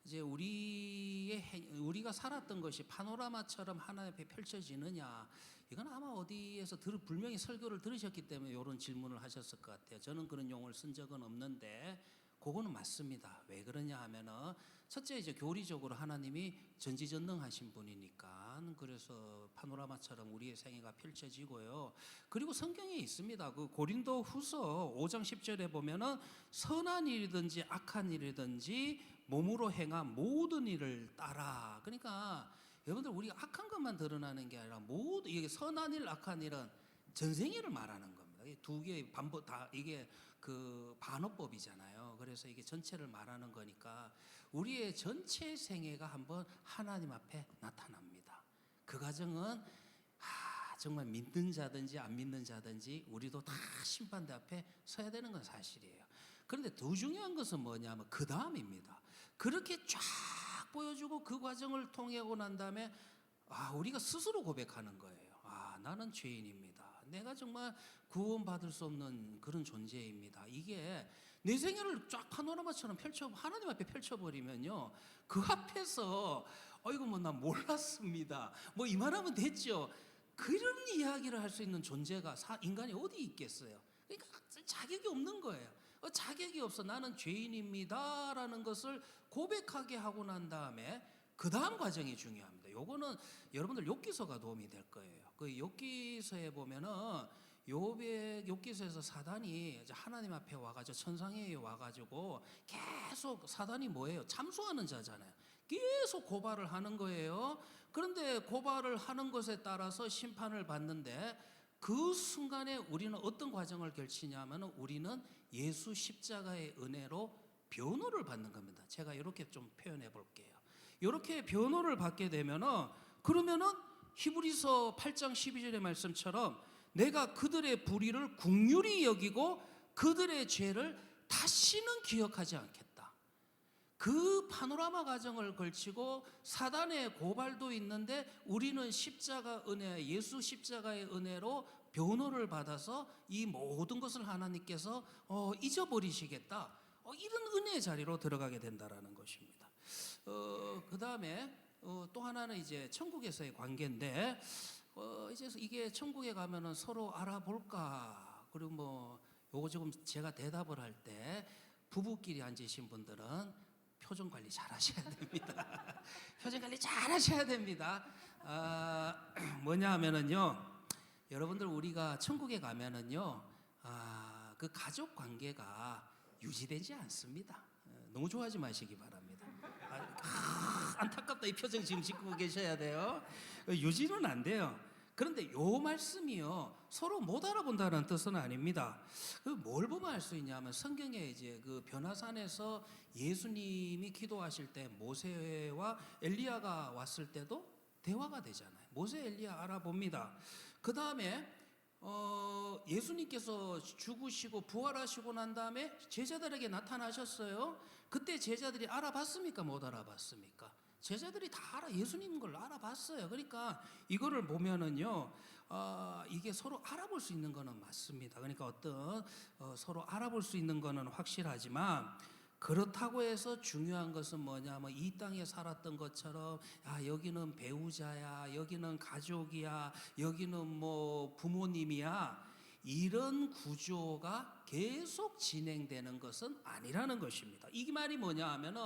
이제 우리가 살았던 것이 파노라마처럼 하나님 앞에 펼쳐지느냐, 이건 아마 어디에서 분명히 설교를 들으셨기 때문에 이런 질문을 하셨을 것 같아요. 저는 그런 용어를 쓴 적은 없는데 그거는 맞습니다. 왜 그러냐 하면은, 첫째 이제 교리적으로 하나님이 전지전능하신 분이니까, 그래서 파노라마처럼 우리의 생애가 펼쳐지고요. 그리고 성경에 있습니다. 그 고린도후서 5장 10절에 보면은 선한 일이든지 악한 일이든지 몸으로 행한 모든 일을 따라. 그러니까 여러분들, 우리가 악한 것만 드러나는 게 아니라 모두, 이게 선한 일, 악한 일은 전생애를 말하는 겁니다. 두 개의 반복 다, 이게 그 반어법이잖아요. 그래서 이게 전체를 말하는 거니까 우리의 전체 생애가 한번 하나님 앞에 나타납니다. 그 과정은 정말 믿는 자든지 안 믿는 자든지 우리도 다 심판대 앞에 서야 되는 건 사실이에요. 그런데 더 중요한 것은 뭐냐면 그 다음입니다. 그렇게 쫙 보여주고 그 과정을 통하고 난 다음에 우리가 스스로 고백하는 거예요. 나는 죄인입니다. 내가 정말 구원받을 수 없는 그런 존재입니다. 이게 내 생애를 쫙 파노라마처럼 하나님 앞에 펼쳐버리면요, 그 앞에서 이거 뭐 나 몰랐습니다, 뭐 이만하면 됐죠, 그런 이야기를 할 수 있는 존재가 인간이 어디 있겠어요. 그러니까 자격이 없는 거예요. 자격이 없어. 나는 죄인입니다 라는 것을 고백하게 하고 난 다음에 그 다음 과정이 중요합니다. 요거는 여러분들 욥기서가 도움이 될 거예요. 그 욥기서에 보면은 욥기서에서 사단이 하나님 앞에 와가지고, 천상에 와가지고 계속, 사단이 뭐예요? 참소하는 자잖아요. 계속 고발을 하는 거예요. 그런데 고발을 하는 것에 따라서 심판을 받는데, 그 순간에 우리는 어떤 과정을 거치냐면 우리는 예수 십자가의 은혜로 변호를 받는 겁니다. 제가 이렇게 좀 표현해 볼게요. 이렇게 변호를 받게 되면은, 그러면은 히브리서 8장 12절의 말씀처럼 내가 그들의 불의를 긍휼히 여기고 그들의 죄를 다시는 기억하지 않겠다. 그 파노라마 과정을 걸치고 사단의 고발도 있는데 우리는 십자가 은혜, 예수 십자가의 은혜로 변호를 받아서 이 모든 것을 하나님께서 잊어버리시겠다, 이런 은혜의 자리로 들어가게 된다라는 것입니다. 그 다음에 또 하나는 이제 천국에서의 관계인데, 이제 이게 천국에 가면은 서로 알아볼까, 그리고 뭐 요거 지금 제가 대답을 할 때 부부끼리 앉으신 분들은 표정 관리 잘 하셔야 됩니다. 표정 관리 잘 하셔야 됩니다. 뭐냐 하면은요, 여러분들, 우리가 천국에 가면은요, 그 가족 관계가 유지되지 않습니다. 너무 좋아하지 마시기 바랍니다. 안타깝다, 이 표정 지금 짓고 계셔야 돼요. 유지는 안 돼요. 그런데 요 말씀이요, 서로 못 알아본다는 뜻은 아닙니다. 뭘 보면 알 수 있냐면, 성경에 이제 그 변화산에서 예수님이 기도하실 때 모세와 엘리야가 왔을 때도 대화가 되잖아요. 모세, 엘리야 알아봅니다. 그 다음에 예수님께서 죽으시고 부활하시고 난 다음에 제자들에게 나타나셨어요. 그때 제자들이 알아봤습니까? 못 알아봤습니까? 제자들이 다 예수님 걸 알아봤어요. 그러니까 이거를 보면은요, 이게 서로 알아볼 수 있는 거는 맞습니다. 그러니까 서로 알아볼 수 있는 거는 확실하지만, 그렇다고 해서 중요한 것은 뭐냐면, 이 땅에 살았던 것처럼 여기는 배우자야, 여기는 가족이야, 여기는 뭐 부모님이야, 이런 구조가 계속 진행되는 것은 아니라는 것입니다. 이 말이 뭐냐 하면은,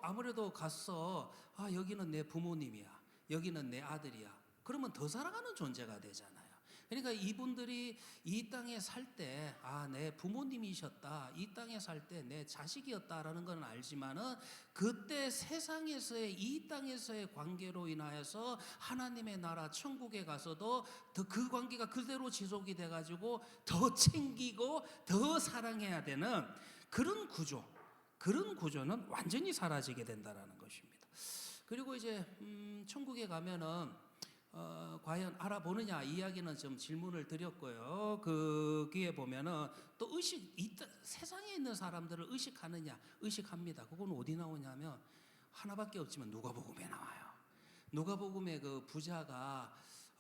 아무래도 가서 여기는 내 부모님이야, 여기는 내 아들이야, 그러면 더 살아가는 존재가 되잖아요. 그러니까 이분들이 이 땅에 살 때 내 부모님이셨다, 이 땅에 살 때 내 자식이었다라는 건 알지만은, 그때 세상에서의, 이 땅에서의 관계로 인하여서 하나님의 나라 천국에 가서도 더 그 관계가 그대로 지속이 돼가지고 더 챙기고 더 사랑해야 되는 그런 구조는 완전히 사라지게 된다라는 것입니다. 그리고 이제 천국에 가면은 과연 알아보느냐 이야기는 좀 질문을 드렸고요. 거기에 보면은 또 세상에 있는 사람들을 의식하느냐, 의식합니다. 그건 어디 나오냐면 하나밖에 없지만 누가복음에 나와요. 누가복음에 그 부자가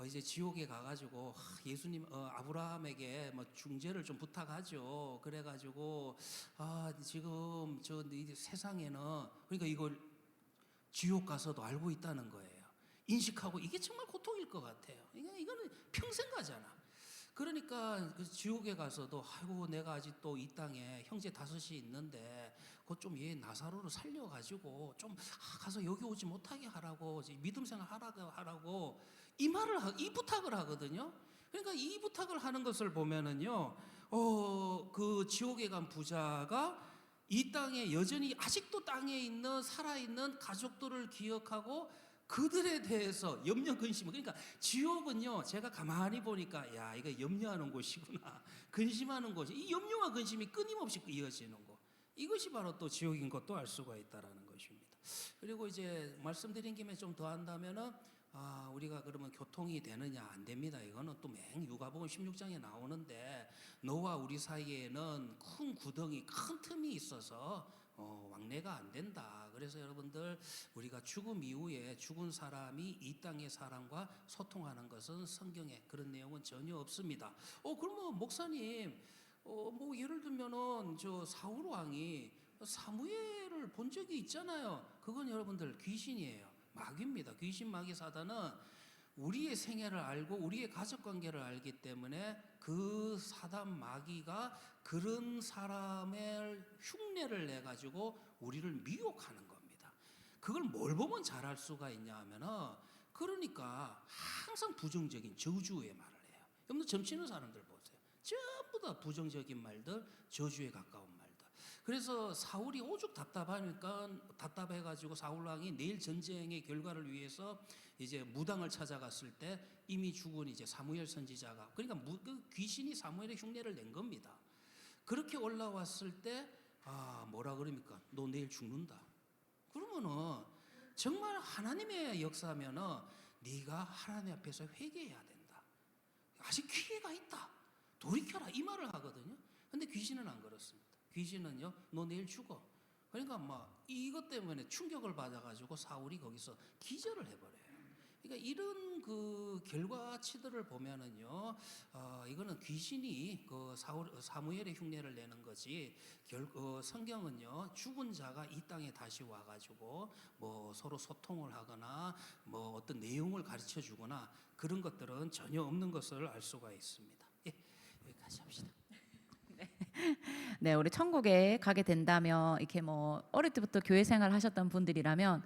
이제 지옥에 가가지고 예수님 아브라함에게 뭐 중재를 좀 부탁하죠. 그래가지고 지금 저 세상에는 그러니까 이걸 지옥 가서도 알고 있다는 거예요. 인식하고 이게 정말 고통일 것 같아요. 이거는 평생 가잖아. 그러니까 그 지옥에 가서도 아이고 내가 아직도 이 땅에 형제 5이 있는데 그것 좀 얘 나사로를 살려가지고 좀 가서 여기 오지 못하게 하라고 믿음 생활 하라고 이 부탁을 하거든요. 그러니까 이 부탁을 하는 것을 보면은요, 그 지옥에 간 부자가 이 땅에 여전히 아직도 땅에 있는 살아있는 가족들을 기억하고 그들에 대해서 염려 근심. 그러니까 지옥은요, 제가 가만히 보니까 야 이거 염려하는 곳이구나, 근심하는 곳이, 이 염려와 근심이 끊임없이 이어지는 곳, 이것이 바로 또 지옥인 것도 알 수가 있다라는 것입니다. 그리고 이제 말씀드린 김에 좀 더 한다면은 우리가 그러면 교통이 되느냐 안 됩니다. 이거는 또 누가복음 16장에 나오는데 너와 우리 사이에는 큰 구덩이, 큰 틈이 있어서 왕래가 안 된다. 그래서 여러분들 우리가 죽음 이후에 죽은 사람이 이 땅의 사람과 소통하는 것은 성경에 그런 내용은 전혀 없습니다. 그러면 목사님 뭐 예를 들면은 저 사울 왕이 사무엘을 본 적이 있잖아요. 그건 여러분들 귀신이에요. 마귀입니다. 귀신, 마귀, 사단은 우리의 생애를 알고 우리의 가족관계를 알기 때문에 그 사단 마귀가 그런 사람의 흉내를 내가지고 우리를 미혹하는 겁니다. 그걸 뭘 보면 잘 알 수가 있냐 하면은, 그러니까 항상 부정적인 저주의 말을 해요. 여러분들 점치는 사람들 보세요. 전부 다 부정적인 말들, 저주에 가까운 말들. 그래서 사울이 오죽 답답해가지고 사울왕이 내일 전쟁의 결과를 위해서 이제 무당을 찾아갔을 때 이미 죽은 이제 사무엘 선지자가, 그러니까 그 귀신이 사무엘의 흉내를 낸 겁니다. 그렇게 올라왔을 때 뭐라 그럽니까? 너 내일 죽는다. 그러면은 정말 하나님의 역사면은 네가 하나님 앞에서 회개해야 된다. 아직 기회가 있다. 돌이켜라 이 말을 하거든요. 근데 귀신은 안 그렇습니다. 귀신은요, 너 내일 죽어. 그러니까 막 이것 때문에 충격을 받아가지고 사울이 거기서 기절을 해버려요. 그러니까 이런 그 결과치들을 보면은요, 이거는 귀신이 그 사무엘의 흉내를 내는 거지. 성경은요, 죽은 자가 이 땅에 다시 와가지고 뭐 서로 소통을 하거나 뭐 어떤 내용을 가르쳐 주거나 그런 것들은 전혀 없는 것을 알 수가 있습니다. 예, 여기까지 합시다. 네, 우리 천국에 가게 된다면 이렇게 뭐 어릴 때부터 교회 생활 하셨던 분들이라면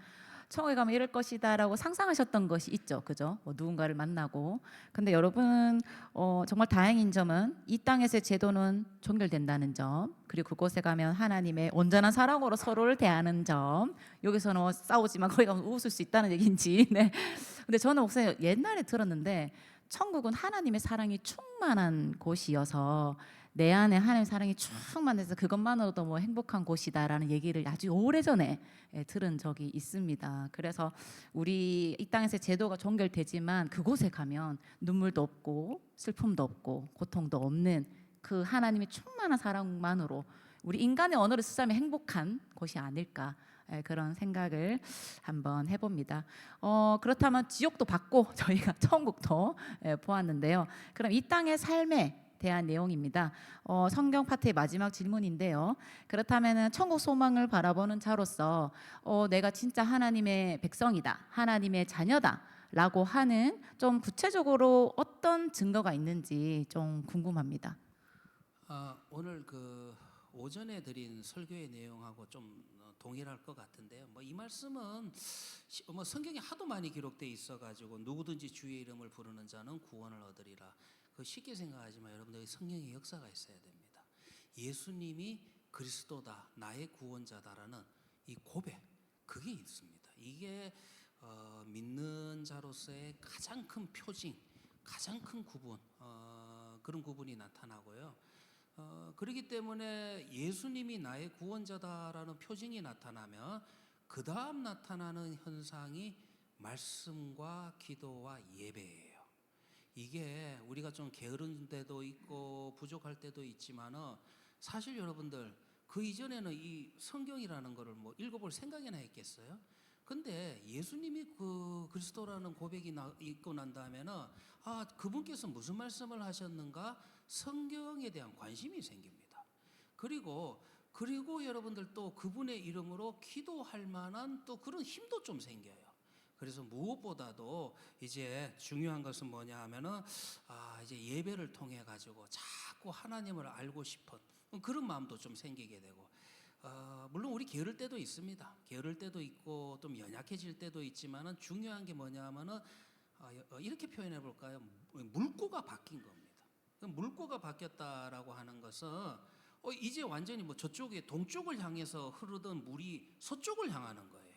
천국에 가면 이럴 것이다라고 상상하셨던 것이 있죠, 그죠? 뭐 누군가를 만나고. 근데 여러분 정말 다행인 점은 이 땅에서의 제도는 종결된다는 점, 그리고 그곳에 가면 하나님의 온전한 사랑으로 서로를 대하는 점. 여기서는 싸우지만 거기 가면 웃을 수 있다는 얘기인지. 네. 근데 저는 목사님 옛날에 들었는데 천국은 하나님의 사랑이 충만한 곳이어서 내 안에 하나님의 사랑이 충만해서 그것만으로도 뭐 행복한 곳이다라는 얘기를 아주 오래전에 들은 적이 있습니다. 그래서 우리 이 땅에서 제도가 종결되지만 그곳에 가면 눈물도 없고 슬픔도 없고 고통도 없는 그 하나님의 충만한 사랑만으로 우리 인간의 언어를 쓰자면 행복한 곳이 아닐까, 그런 생각을 한번 해봅니다. 그렇다면 지옥도 받고 저희가 천국도 보았는데요. 그럼 이 땅의 삶에 대한 내용입니다. 성경 파트의 마지막 질문인데요. 그렇다면 천국 소망을 바라보는 자로서 내가 진짜 하나님의 백성이다, 하나님의 자녀다 라고 하는 좀 구체적으로 어떤 증거가 있는지 좀 궁금합니다. 오늘 그 오전에 드린 설교의 내용하고 좀 동일할 것 같은데요. 뭐 이 말씀은 뭐 성경에 하도 많이 기록되어 있어가지고 누구든지 주의 이름을 부르는 자는 구원을 얻으리라. 그 쉽게 생각하지만 여러분들 성령의 역사가 있어야 됩니다. 예수님이 그리스도다, 나의 구원자다라는 이 고백, 그게 있습니다. 이게 믿는 자로서의 가장 큰 표징, 가장 큰 구분, 그런 구분이 나타나고요. 그렇기 때문에 예수님이 나의 구원자다라는 표징이 나타나면 그 다음 나타나는 현상이 말씀과 기도와 예배예요. 이게 우리가 좀 게으른 때도 있고 부족할 때도 있지만은 사실 여러분들 그 이전에는 이 성경이라는 거를 뭐 읽어볼 생각이나 했겠어요? 근데 예수님이 그 그리스도라는 고백이 있고 난 다음에는 아, 그분께서 무슨 말씀을 하셨는가 성경에 대한 관심이 생깁니다. 그리고 여러분들 또 그분의 이름으로 기도할 만한 또 그런 힘도 좀 생겨요. 그래서 무엇보다도 이제 중요한 것은 뭐냐 하면은 이제 예배를 통해 가지고 자꾸 하나님을 알고 싶은 그런 마음도 좀 생기게 되고 물론 우리 게으를 때도 있습니다. 게으를 때도 있고 좀 연약해질 때도 있지만은 중요한 게 뭐냐 하면은 이렇게 표현해 볼까요? 물꼬가 바뀐 겁니다. 물꼬가 바뀌었다라고 하는 것은 이제 완전히 뭐 저쪽에 동쪽을 향해서 흐르던 물이 서쪽을 향하는 거예요.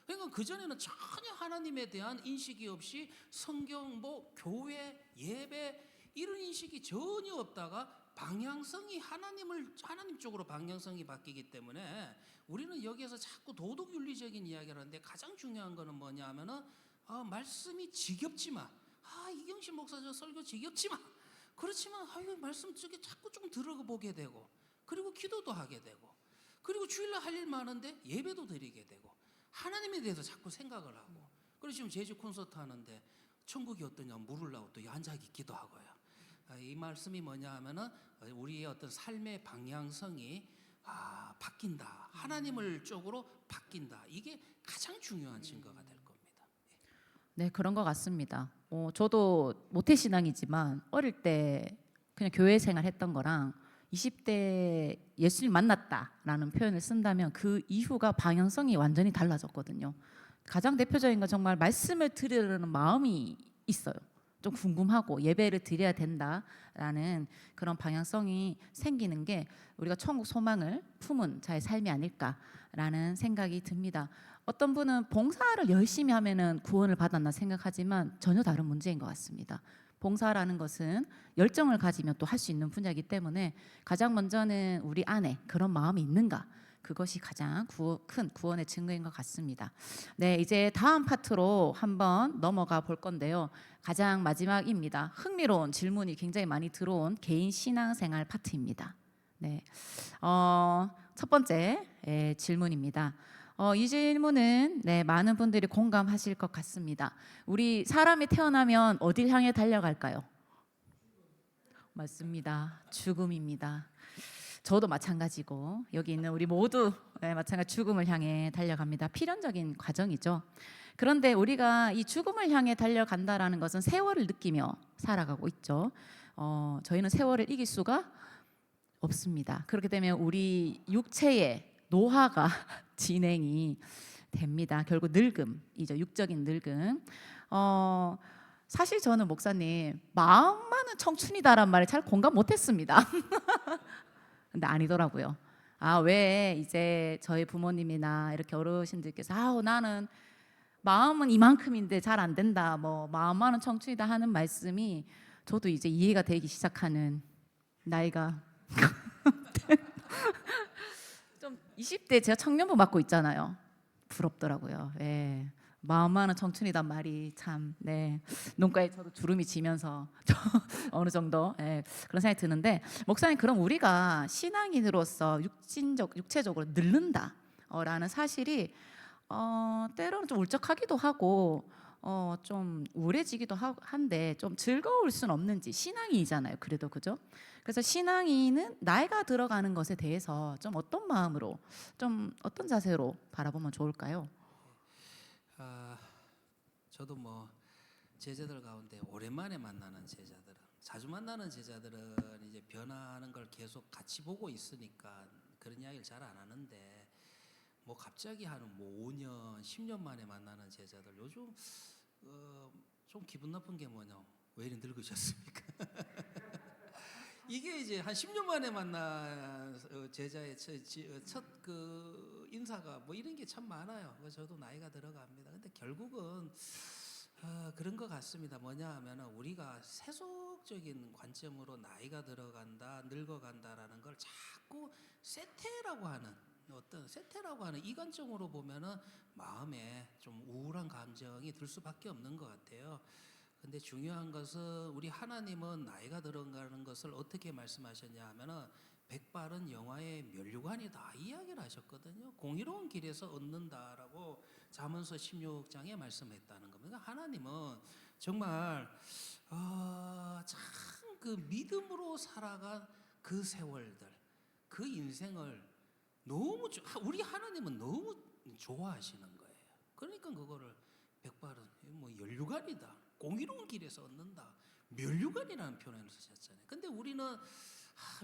그러니까 그전에는 전혀 하나님에 대한 인식이 없이 성경, 뭐 교회, 예배 이런 인식이 전혀 없다가 방향성이 하나님 쪽으로 방향성이 바뀌기 때문에 우리는 여기에서 자꾸 도덕윤리적인 이야기를 하는데 가장 중요한 거는 뭐냐 하면은 말씀이 지겹지만 이경신 목사 저 설교 지겹지만 그렇지만 이거 말씀 쪽에 자꾸 좀 들어보게 되고 그리고 기도도 하게 되고 그리고 주일날 할 일 많은데 예배도 드리게 되고 하나님에 대해서 자꾸 생각을 하고 그리고 지금 제주 콘서트 하는데 천국이 어떠냐 물으려고 또 앉아있기도 하고요. 이 말씀이 뭐냐 하면은 우리의 어떤 삶의 방향성이 바뀐다. 하나님을 쪽으로 바뀐다. 이게 가장 중요한 증거가 될 겁니다. 네, 그런 것 같습니다. 저도 모태신앙이지만 어릴 때 그냥 교회 생활했던 거랑 20대 예수님 만났다라는 표현을 쓴다면 그 이후가 방향성이 완전히 달라졌거든요. 가장 대표적인 건 정말 말씀을 들으려는 마음이 있어요. 좀 궁금하고 예배를 드려야 된다라는 그런 방향성이 생기는 게 우리가 천국 소망을 품은 자의 삶이 아닐까라는 생각이 듭니다. 어떤 분은 봉사를 열심히 하면은 구원을 받았나 생각하지만 전혀 다른 문제인 것 같습니다. 봉사라는 것은 열정을 가지면 또 할 수 있는 분야이기 때문에 가장 먼저는 우리 안에 그런 마음이 있는가 그것이 가장 큰 구원의 증거인 것 같습니다. 네, 이제 다음 파트로 한번 넘어가 볼 건데요. 가장 마지막입니다. 흥미로운 질문이 굉장히 많이 들어온 개인 신앙생활 파트입니다. 네, 첫 번째 질문입니다. 이 질문은 많은 분들이 공감하실 것 같습니다. 우리 사람이 태어나면 어딜 향해 달려갈까요? 맞습니다. 죽음입니다. 저도 마찬가지고 여기 있는 우리 모두 마찬가지 죽음을 향해 달려갑니다. 필연적인 과정이죠. 그런데 우리가 이 죽음을 향해 달려간다라는 것은 세월을 느끼며 살아가고 있죠. 저희는 세월을 이길 수가 없습니다. 그렇기 때문에 우리 육체의 노화가 진행이 됩니다. 결국 늙음이죠. 육적인 늙음. 사실 저는 목사님 마음만은 청춘이다란 말에 잘 공감 못했습니다. 근데 아니더라고요. 왜 이제 저희 부모님이나 이렇게 어르신들께서 나는 마음은 이만큼인데 잘 안 된다. 뭐 마음만은 청춘이다 하는 말씀이 저도 이제 이해가 되기 시작하는 나이가 좀 20대 제가 청년부 맡고 있잖아요. 부럽더라고요. 예. 마음만은 청춘이단 말이 참 눈가에 저도 주름이 지면서 어느 정도 그런 생각이 드는데 목사님 그럼 우리가 신앙인으로서 육체적으로 늙는다라는 사실이 때로는 좀 울적하기도 하고 좀 우울해지기도 한데 좀 즐거울 수는 없는지 신앙인이잖아요. 그래도 그죠? 그래서 신앙인은 나이가 들어가는 것에 대해서 좀 어떤 마음으로 좀 어떤 자세로 바라보면 좋을까요? 저도 뭐 제자들 가운데 오랜만에 만나는 제자들은 자주 만나는 제자들은 이제 변화하는 걸 계속 같이 보고 있으니까 그런 이야기를 잘 안 하는데 뭐 갑자기 한 5년, 10년 만에 만나는 제자들 요즘 좀 기분 나쁜 게 뭐냐? 왜 이리 늙으셨습니까? 이게 이제 한 10년 만에 만난 제자의 첫 그 인사가 뭐 이런 게 참 많아요. 저도 나이가 들어갑니다. 근데 결국은 그런 것 같습니다. 뭐냐 하면은 우리가 세속적인 관점으로 나이가 들어간다, 늙어간다라는 걸 자꾸 세태라고 하는 어떤 세태라고 하는 이관적으로 보면은 마음에 좀 우울한 감정이 들 수밖에 없는 것 같아요. 근데 중요한 것은 우리 하나님은 나이가 들어가는 것을 어떻게 말씀하셨냐 하면은 백발은 영화의 면류관이다 이야기를 하셨거든요. 공의로운 길에서 얻는다라고 잠언서 16장에 말씀했다는 겁니다. 그러니까 하나님은 정말 참 그 믿음으로 살아간 그 세월들, 그 인생을 너무 우리 하나님은 너무 좋아하시는 거예요. 그러니까 그거를 백발은 뭐 연류관이다, 공의로운 길에서 얻는다, 면류관이라는 표현을 쓰셨잖아요. 근데 우리는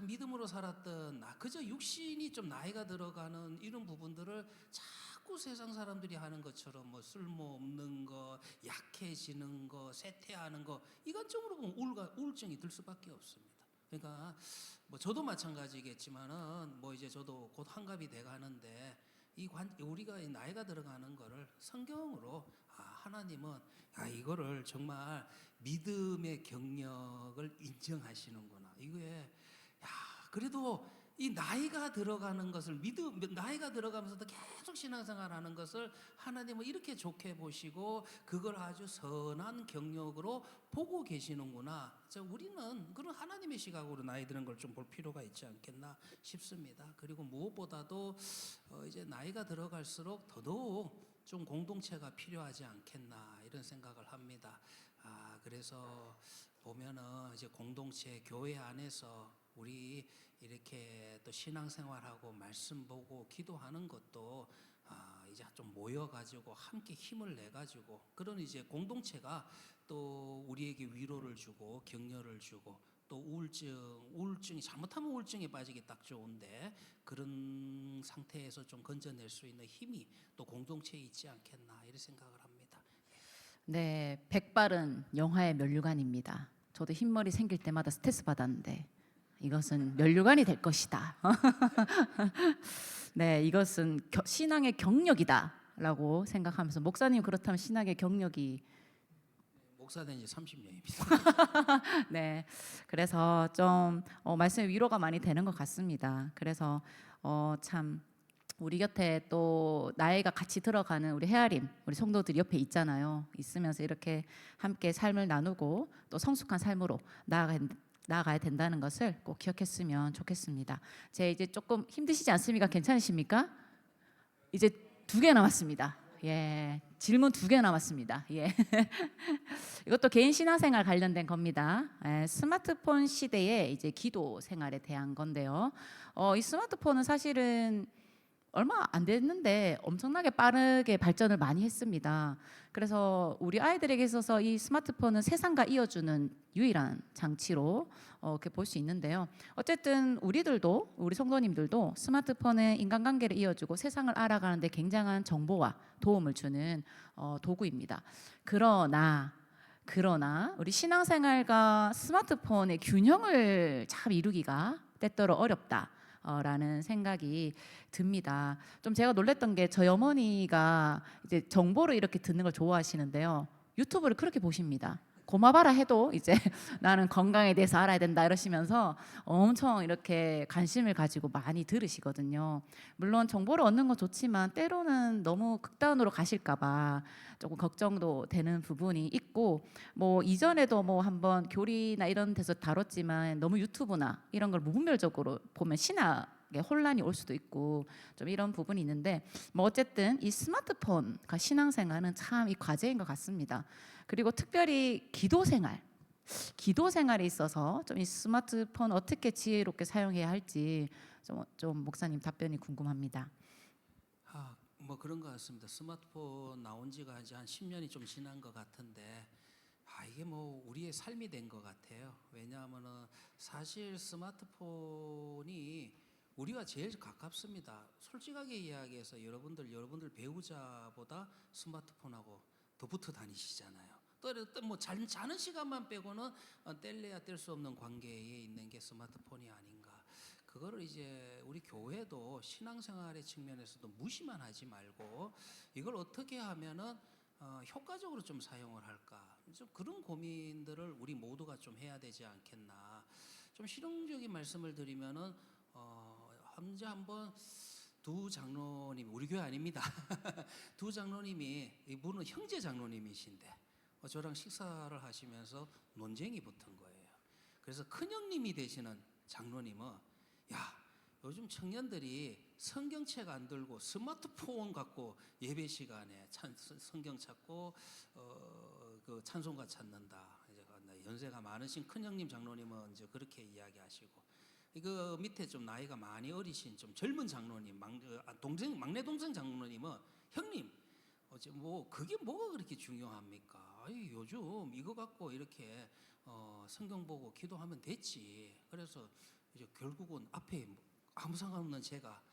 믿음으로 살았던 그저 육신이 좀 나이가 들어가는 이런 부분들을 자꾸 세상 사람들이 하는 것처럼 뭐 쓸모없는 거, 약해지는 거, 쇠퇴하는 거 이관적으로 보면 우울증이 들 수밖에 없습니다. 그러니까 뭐 저도 마찬가지겠지만은 뭐 이제 저도 곧 환갑이 돼 가는데 우리가 이 나이가 들어가는 거를 성경으로 하나님은 이거를 정말 믿음의 경력을 인정하시는구나. 이거에 그래도 이 나이가 들어가는 것을 나이가 들어가면서도 계속 신앙생활하는 것을 하나님은 이렇게 좋게 보시고 그걸 아주 선한 경력으로 보고 계시는구나. 우리는 그런 하나님의 시각으로 나이 드는 걸 좀 볼 필요가 있지 않겠나 싶습니다. 그리고 무엇보다도 이제 나이가 들어갈수록 더더욱 좀 공동체가 필요하지 않겠나 이런 생각을 합니다. 그래서 보면은 이제 공동체 교회 안에서 우리 이렇게 또 신앙생활하고 말씀 보고 기도하는 것도 이제 좀 모여가지고 함께 힘을 내가지고 그런 이제 공동체가 또 우리에게 위로를 주고 격려를 주고 또 우울증이 잘못하면 우울증에 빠지기 딱 좋은데 그런 상태에서 좀 건져낼 수 있는 힘이 또 공동체에 있지 않겠나 이런 생각을 합니다. 네, 백발은 영화의 면류관입니다. 저도 흰머리 생길 때마다 스트레스 받았는데 이것은 면류관이 될 것이다. 네, 이것은 신앙의 경력이다라고 생각하면서 목사님 그렇다면 신앙의 경력이 목사된 지 30년입니다. 네, 그래서 좀 말씀에 위로가 많이 되는 것 같습니다. 그래서 참 우리 곁에 또 나이가 같이 들어가는 우리 헤아림, 우리 성도들이 옆에 있잖아요. 있으면서 이렇게 함께 삶을 나누고 또 성숙한 삶으로 나아가야 된다는 것을 꼭 기억했으면 좋겠습니다. 제 이제 조금 힘드시지 않습니까? 괜찮으십니까? 이제 2개 남았습니다. 예, 질문 2개 남았습니다. 예. 이것도 개인 신앙생활 관련된 겁니다. 스마트폰 시대의 이제 기도 생활에 대한 건데요. 이 스마트폰은 사실은 얼마 안 됐는데 엄청나게 빠르게 발전을 많이 했습니다. 그래서 우리 아이들에게 있어서 이 스마트폰은 세상과 이어주는 유일한 장치로 이렇게 볼 수 있는데요. 어쨌든 우리 성도님들도 스마트폰은 인간관계를 이어주고 세상을 알아가는 데 굉장한 정보와 도움을 주는 도구입니다. 그러나 우리 신앙생활과 스마트폰의 균형을 참 이루기가 때때로 어렵다. 라는 생각이 듭니다. 좀 제가 놀랬던 게 저희 어머니가 이제 정보를 이렇게 듣는 걸 좋아하시는데요. 유튜브를 그렇게 보십니다. 고마봐라 해도 이제 나는 건강에 대해서 알아야 된다 이러시면서 엄청 이렇게 관심을 가지고 많이 들으시거든요. 물론 정보를 얻는 건 좋지만 때로는 너무 극단으로 가실까봐 조금 걱정도 되는 부분이 있고 뭐 이전에도 뭐 한번 교리나 이런 데서 다뤘지만 너무 유튜브나 이런 걸 무분별적으로 보면 신학에 혼란이 올 수도 있고 좀 이런 부분이 있는데 뭐 어쨌든 이 스마트폰과 신앙생활은 참 이 과제인 것 같습니다. 그리고 특별히 기도 생활에 있어서 좀 이 스마트폰 어떻게 지혜롭게 사용해야 할지 좀 목사님 답변이 궁금합니다. 뭐 그런 것 같습니다. 스마트폰 나온 지가 이제 한 10년이 좀 지난 것 같은데 이게 뭐 우리의 삶이 된 것 같아요. 왜냐하면은 사실 스마트폰이 우리와 제일 가깝습니다. 솔직하게 이야기해서 여러분들 배우자보다 스마트폰하고 더 붙어 다니시잖아요. 또 뭐 자는 시간만 빼고는 뗄래야 뗄 수 없는 관계에 있는 게 스마트폰이 아닌가. 그거를 이제 우리 교회도 신앙생활의 측면에서도 무시만 하지 말고 이걸 어떻게 하면은 효과적으로 좀 사용을 할까. 좀 그런 고민들을 우리 모두가 좀 해야 되지 않겠나. 좀 실용적인 말씀을 드리면은 언제 한번 두 장로님 우리 교회 아닙니다. 두 장로님이 이분은 형제 장로님이신데 저랑 식사를 하시면서 논쟁이 붙은 거예요. 그래서 큰형님이 되시는 장로님은 야 요즘 청년들이 성경책 안 들고 스마트폰 갖고 예배 시간에 성경 찾고 그 찬송가 찾는다. 연세가 많으신 큰형님 장로님은 이제 그렇게 이야기하시고 그 밑에 좀 나이가 많이 어리신 좀 젊은 장로님 막내 동생 장로님은 형님 뭐 그게 뭐가 그렇게 중요합니까? 요즘 이거 갖고 이렇게 성경 보고 기도하면 됐지. 그래서 이제 결국은 앞에 아무 상관없는 제가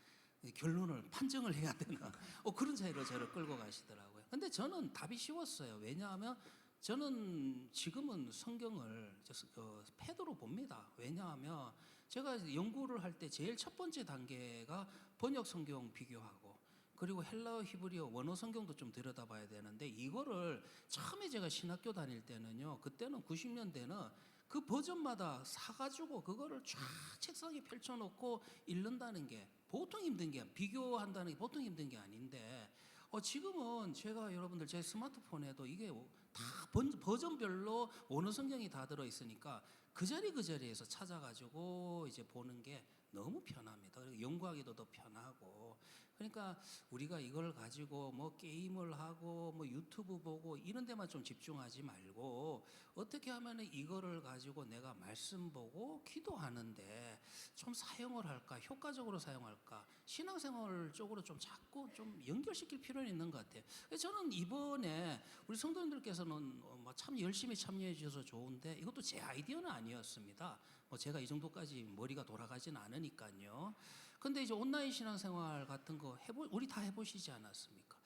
결론을 판정을 해야 되나 그런 차이로 저를 끌고 가시더라고요. 근데 저는 답이 쉬웠어요. 왜냐하면 저는 지금은 성경을 패드로 봅니다. 왜냐하면 제가 연구를 할 때 제일 첫 번째 단계가 번역 성경 비교하고 그리고 헬라어 히브리어 원어 성경도 좀 들여다봐야 되는데 이거를 처음에 제가 신학교 다닐 때는요. 그때는 90년대는 그 버전마다 사가지고 그거를 쫙 책상에 펼쳐놓고 읽는다는 게 보통 힘든 게 비교한다는 게 보통 힘든 게 아닌데 지금은 제가 여러분들 제 스마트폰에도 이게 다 버전별로 원어 성경이 다 들어있으니까 그 자리에서 찾아가지고 이제 보는 게 너무 편합니다. 그리고 연구하기도 더 편하고 그러니까 우리가 이걸 가지고 뭐 게임을 하고 뭐 유튜브 보고 이런 데만 좀 집중하지 말고 어떻게 하면 이거를 가지고 내가 말씀 보고 기도하는데 좀 사용을 할까 효과적으로 사용할까 신앙생활 쪽으로 좀 자꾸 좀 연결시킬 필요는 있는 것 같아요. 저는 이번에 우리 성도님들께서는 참 열심히 참여해 주셔서 좋은데 이것도 제 아이디어는 아니었습니다. 제가 이 정도까지 머리가 돌아가진 않으니까요. 근데 이제 온라인 신앙생활 같은 거 우리 다 해보시지 않았습니까?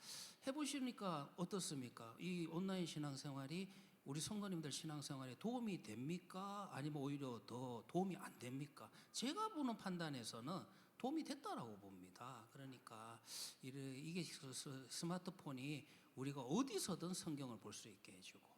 해보시니까 어떻습니까? 이 온라인 신앙생활이 우리 성도님들 신앙생활에 도움이 됩니까? 아니면 오히려 더 도움이 안 됩니까? 제가 보는 판단에서는 도움이 됐다라고 봅니다. 그러니까 이게 스마트폰이 우리가 어디서든 성경을 볼 수 있게 해주고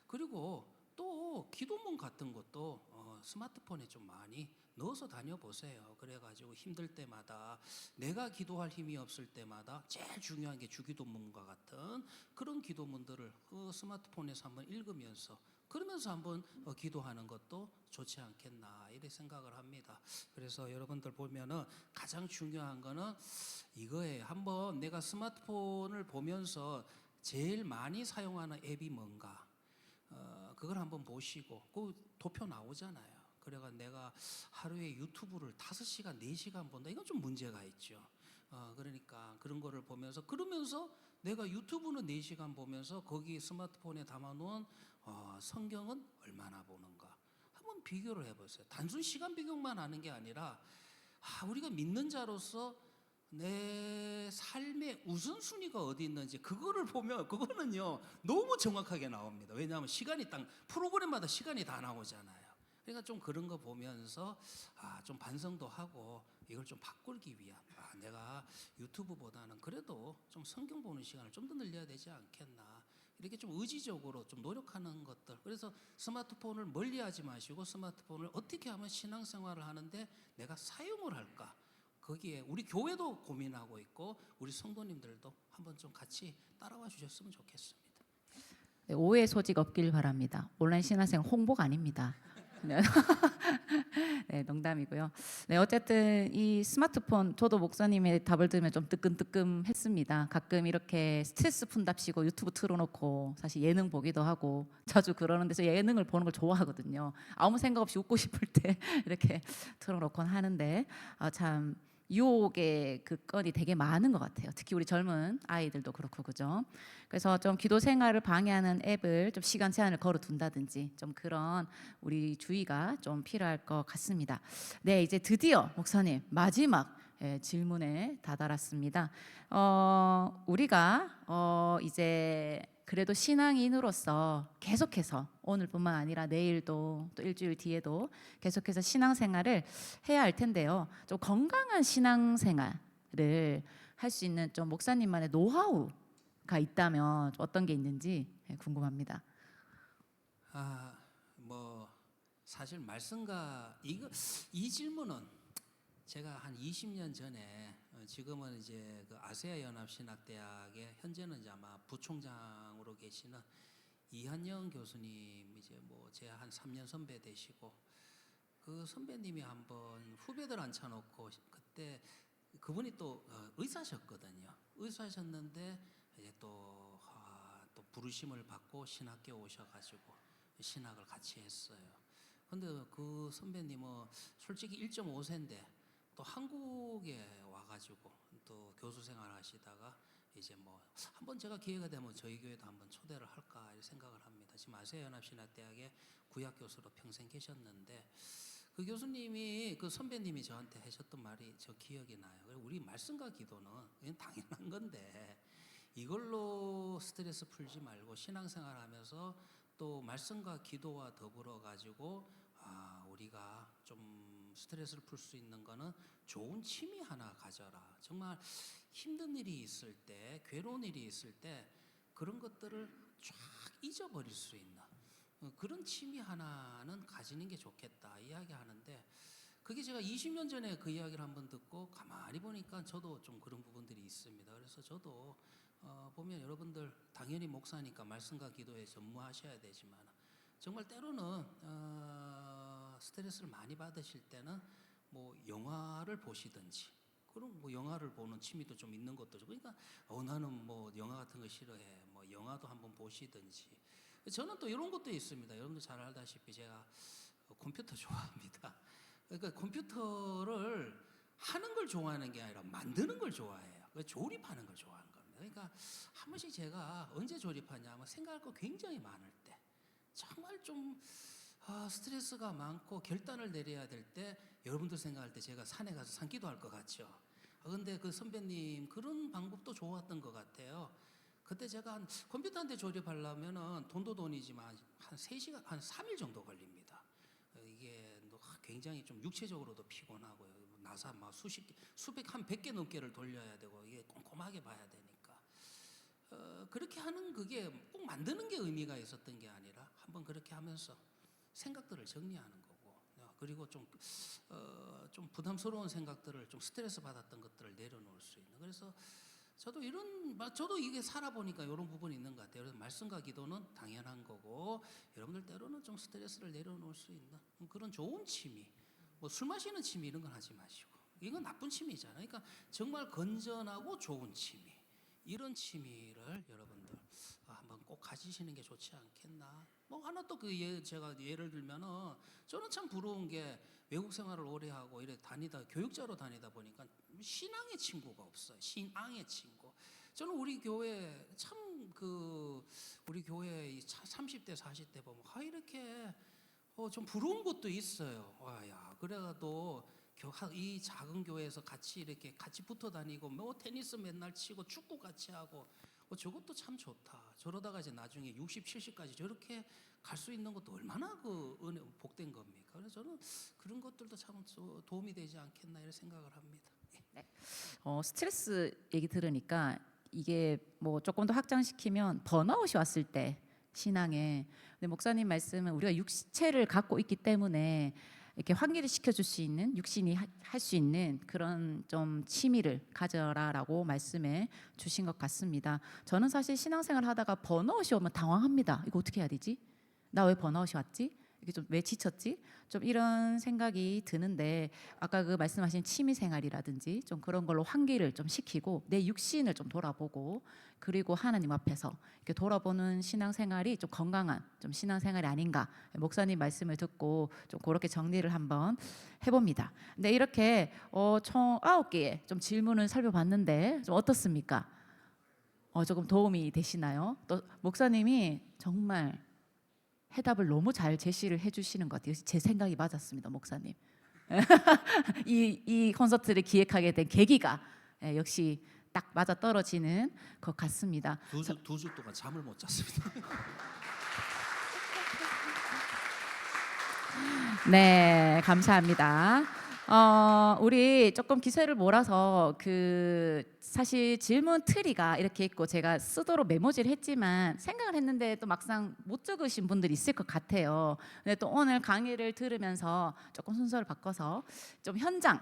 그리고 또 기도문 같은 것도 스마트폰에 좀 많이 넣어서 다녀보세요. 그래가지고 힘들 때마다 내가 기도할 힘이 없을 때마다 제일 중요한 게 주기도문과 같은 그런 기도문들을 스마트폰에서 한번 읽으면서 그러면서 한번 기도하는 것도 좋지 않겠나 이렇게 생각을 합니다. 그래서 여러분들 보면은 가장 중요한 거는 이거예요. 한번 내가 스마트폰을 보면서 제일 많이 사용하는 앱이 뭔가 그걸 한번 보시고 그 도표 나오잖아요. 그래가 내가 하루에 유튜브를 5시간, 4시간 본다. 이건 좀 문제가 있죠. 그러니까 그런 거를 보면서 그러면서 내가 유튜브는 4시간 보면서 거기 스마트폰에 담아놓은 성경은 얼마나 보는가 한번 비교를 해보세요. 단순 시간 비교만 하는 게 아니라 우리가 믿는 자로서 내 삶의 우선순위가 어디 있는지 그거를 보면 그거는요 너무 정확하게 나옵니다. 왜냐하면 시간이 딱 프로그램마다 시간이 다 나오잖아요. 그러니까 좀 그런 거 보면서 좀 반성도 하고 이걸 좀 바꾸기 위한 내가 유튜브보다는 그래도 좀 성경 보는 시간을 좀 더 늘려야 되지 않겠나 이렇게 좀 의지적으로 좀 노력하는 것들. 그래서 스마트폰을 멀리하지 마시고 스마트폰을 어떻게 하면 신앙생활을 하는데 내가 사용을 할까 거기에 우리 교회도 고민하고 있고 우리 성도님들도 한번 좀 같이 따라와 주셨으면 좋겠습니다. 네, 오해 소지 없길 바랍니다. 온라인 신앙생활 홍보가 아닙니다. 네, 농담이고요. 네, 어쨌든 이 스마트폰 저도 목사님의 답을 들으면 좀 뜨끔뜨끔했습니다. 가끔 이렇게 스트레스 푼답시고 유튜브 틀어놓고 사실 예능 보기도 하고 자주 그러는데 저 예능을 보는 걸 좋아하거든요. 아무 생각 없이 웃고 싶을 때 이렇게 틀어놓곤 하는데 참 유혹의 그 건이 되게 많은 것 같아요. 특히 우리 젊은 아이들도 그렇고 그죠. 그래서 좀 기도 생활을 방해하는 앱을 좀 시간 제한을 걸어둔다든지 좀 그런 우리 주의가 좀 필요할 것 같습니다. 네, 이제 드디어 목사님 마지막 질문에 다다랐습니다. 우리가 이제 그래도 신앙인으로서 계속해서 오늘뿐만 아니라 내일도 또 일주일 뒤에도 계속해서 신앙생활을 해야 할 텐데요. 좀 건강한 신앙생활을 할 수 있는 좀 목사님만의 노하우가 있다면 어떤 게 있는지 궁금합니다. 뭐 사실 말씀과 이 질문은 제가 한 20년 전에 지금은 이제 그 아세아 연합신학대학의 현재는 이제 아마 부총장으로 계시는 이한영 교수님 이제 뭐 제 한 3년 선배 되시고 그 선배님이 한번 후배들 앉혀놓고 그때 그분이 또 의사셨거든요. 의사셨는데 이제 또 부르심을 받고 신학교 오셔가지고 신학을 같이 했어요. 근데 그 선배님은 솔직히 1.5세인데 또 한국에 와가지고 또 교수 생활하시다가 이제 뭐 한번 제가 기회가 되면 저희 교회도 한번 초대를 할까 이렇게 생각을 합니다. 지금 아세아연합신학대학에 구약 교수로 평생 계셨는데 그 교수님이 그 선배님이 저한테 하셨던 말이 저 기억이 나요. 우리 말씀과 기도는 그냥 당연한 건데 이걸로 스트레스 풀지 말고 신앙생활하면서 또 말씀과 기도와 더불어 가지고 우리가 좀 스트레스를 풀 수 있는 거는 좋은 취미 하나 가져라. 정말 힘든 일이 있을 때, 괴로운 일이 있을 때 그런 것들을 쫙 잊어버릴 수 있는 그런 취미 하나는 가지는 게 좋겠다 이야기하는데 그게 제가 20년 전에 그 이야기를 한번 듣고 가만히 보니까 저도 좀 그런 부분들이 있습니다. 그래서 저도 보면 여러분들 당연히 목사니까 말씀과 기도에 전무하셔야 되지만 정말 때로는 스트레스를 많이 받으실 때는 뭐 영화를 보시든지 그럼 뭐 영화를 보는 취미도 좀 있는 것도 그러니까 나는 뭐 영화 같은 거 싫어해 뭐 영화도 한번 보시든지 저는 또 이런 것도 있습니다. 여러분들 잘 알다시피 제가 컴퓨터 좋아합니다. 그러니까 컴퓨터를 하는 걸 좋아하는 게 아니라 만드는 걸 좋아해요. 조립하는 걸 좋아하는 겁니다. 그러니까 한 번씩 제가 언제 조립하냐면 생각할 거 굉장히 많을 때 정말 좀 스트레스가 많고 결단을 내려야 될 때 여러분들 생각할 때 제가 산에 가서 산기도 할 것 같죠. 그런데 그 선배님 그런 방법도 좋았던 것 같아요. 그때 제가 컴퓨터 한 대 조립하려면은 돈도 돈이지만 한 3시간, 한 3일 정도 걸립니다. 이게 굉장히 좀 육체적으로도 피곤하고요. 나사 막 수백, 한 100개 넘게를 돌려야 되고 이게 꼼꼼하게 봐야 되니까. 그렇게 하는 그게 꼭 만드는 게 의미가 있었던 게 아니라 한번 그렇게 하면서 생각들을 정리하는 거고 그리고 좀 부담스러운 생각들을 좀 스트레스 받았던 것들을 내려놓을 수 있는 그래서 저도 이게 살아보니까 이런 부분이 있는 것 같아요. 그래서 말씀과 기도는 당연한 거고 여러분들 때로는 좀 스트레스를 내려놓을 수 있는 그런 좋은 취미 뭐 술 마시는 취미 이런 건 하지 마시고 이건 나쁜 취미잖아요. 그러니까 정말 건전하고 좋은 취미 이런 취미를 여러분들 한번 꼭 가지시는 게 좋지 않겠나. 뭐 하나 또 제가 예를 들면은 저는 참 부러운 게 외국 생활을 오래 하고 이래 교육자로 다니다 보니까 신앙의 친구가 없어요. 신앙의 친구. 저는 우리 교회 우리 교회 30대 40대 보면 이렇게 좀 부러운 것도 있어요. 와야 그래도 이 작은 교회에서 같이 이렇게 같이 붙어 다니고 뭐 테니스 맨날 치고 축구 같이 하고 저것도 참 좋다. 저러다가 이제 나중에 60, 70까지 저렇게 갈 수 있는 것도 얼마나 그 은혜 복된 겁니까? 그래서 저는 그런 것들도 참 도움이 되지 않겠나 이런 생각을 합니다. 네. 스트레스 얘기 들으니까 이게 뭐 조금 더 확장시키면 번아웃이 왔을 때 신앙에 근데 목사님 말씀은 우리가 육체를 갖고 있기 때문에 이렇게 환기를 시켜줄 수 있는 육신이 할 수 있는 그런 좀 취미를 가져라라고 말씀해 주신 것 같습니다. 저는 사실 신앙생활 하다가 번아웃이 오면 당황합니다. 이거 어떻게 해야 되지? 나 왜 번아웃이 왔지? 이게 좀 왜 지쳤지? 좀 이런 생각이 드는데 아까 그 말씀하신 취미 생활이라든지 좀 그런 걸로 환기를 좀 시키고 내 육신을 좀 돌아보고 그리고 하나님 앞에서 이렇게 돌아보는 신앙생활이 좀 건강한 좀 신앙생활이 아닌가 목사님 말씀을 듣고 좀 그렇게 정리를 한번 해봅니다. 근데 이렇게 총 9개의 좀 질문을 살펴봤는데 좀 어떻습니까? 조금 도움이 되시나요? 또 목사님이 정말 해답을 너무 잘 제시를 해주시는 것 같아요. 제 생각이 맞았습니다, 목사님. 이 콘서트를 기획하게 된 계기가 역시 딱 맞아 떨어지는 것 같습니다. 두 주 동안 잠을 못 잤습니다. 네, 감사합니다. 우리 조금 기세를 몰아서 사실 질문 트리가 이렇게 있고 제가 쓰도록 메모지를 했지만 생각을 했는데 또 막상 못 적으신 분들이 있을 것 같아요. 근데 또 오늘 강의를 들으면서 조금 순서를 바꿔서 좀 현장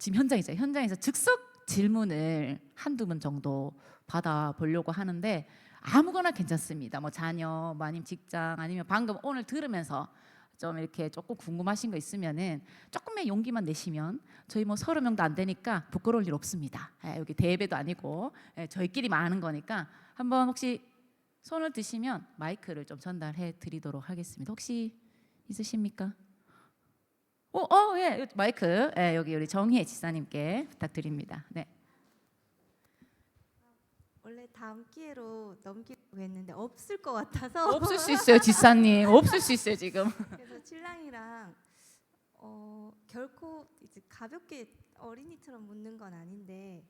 지금 현장에서 즉석 질문을 한두 번 정도 받아보려고 하는데 아무거나 괜찮습니다. 뭐 자녀, 뭐 아니면 직장, 아니면 방금 오늘 들으면서 좀 이렇게 조금 궁금하신 거 있으면은 조금의 용기만 내시면 저희 뭐 30명도 안 되니까 부끄러울 일 없습니다. 여기 대회도 아니고 저희끼리만 하는 거니까 한번 혹시 손을 드시면 마이크를 좀 전달해 드리도록 하겠습니다. 혹시 있으십니까? 예, 마이크 여기 우리 정희애 지사님께 부탁드립니다. 네. 원래 다음 기회로 넘기려고 했는데 없을 것 같아서 없을 수 있어요, 지사님. 없을 수 있어요 지금. 그래서 신랑이랑 결코 이제 가볍게 어린이처럼 묻는 건 아닌데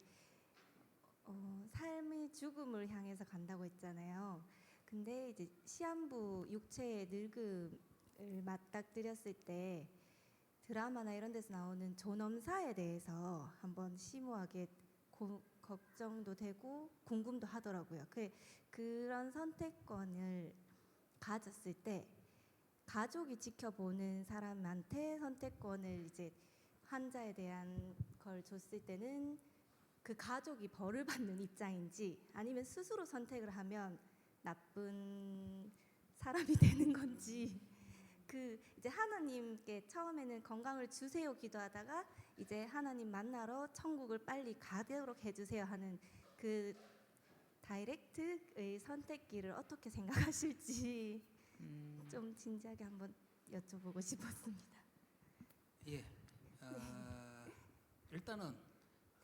삶의 죽음을 향해서 간다고 했잖아요. 근데 이제 시한부 육체의 늙음을 맞닥뜨렸을 때 드라마나 이런 데서 나오는 존엄사에 대해서 한번 심오하게 걱정도 되고 궁금도 하더라고요. 그런 선택권을 가졌을 때 가족이 지켜보는 사람한테 선택권을 이제 환자에 대한 걸 줬을 때는 그 가족이 벌을 받는 입장인지 아니면 스스로 선택을 하면 나쁜 사람이 되는 건지 이제 하나님께 처음에는 건강을 주세요 기도하다가 이제 하나님 만나러 천국을 빨리 가도록 해주세요 하는 그 다이렉트의 선택기를 어떻게 생각하실지 좀 진지하게 한번 여쭤보고 싶었습니다. 예. 일단은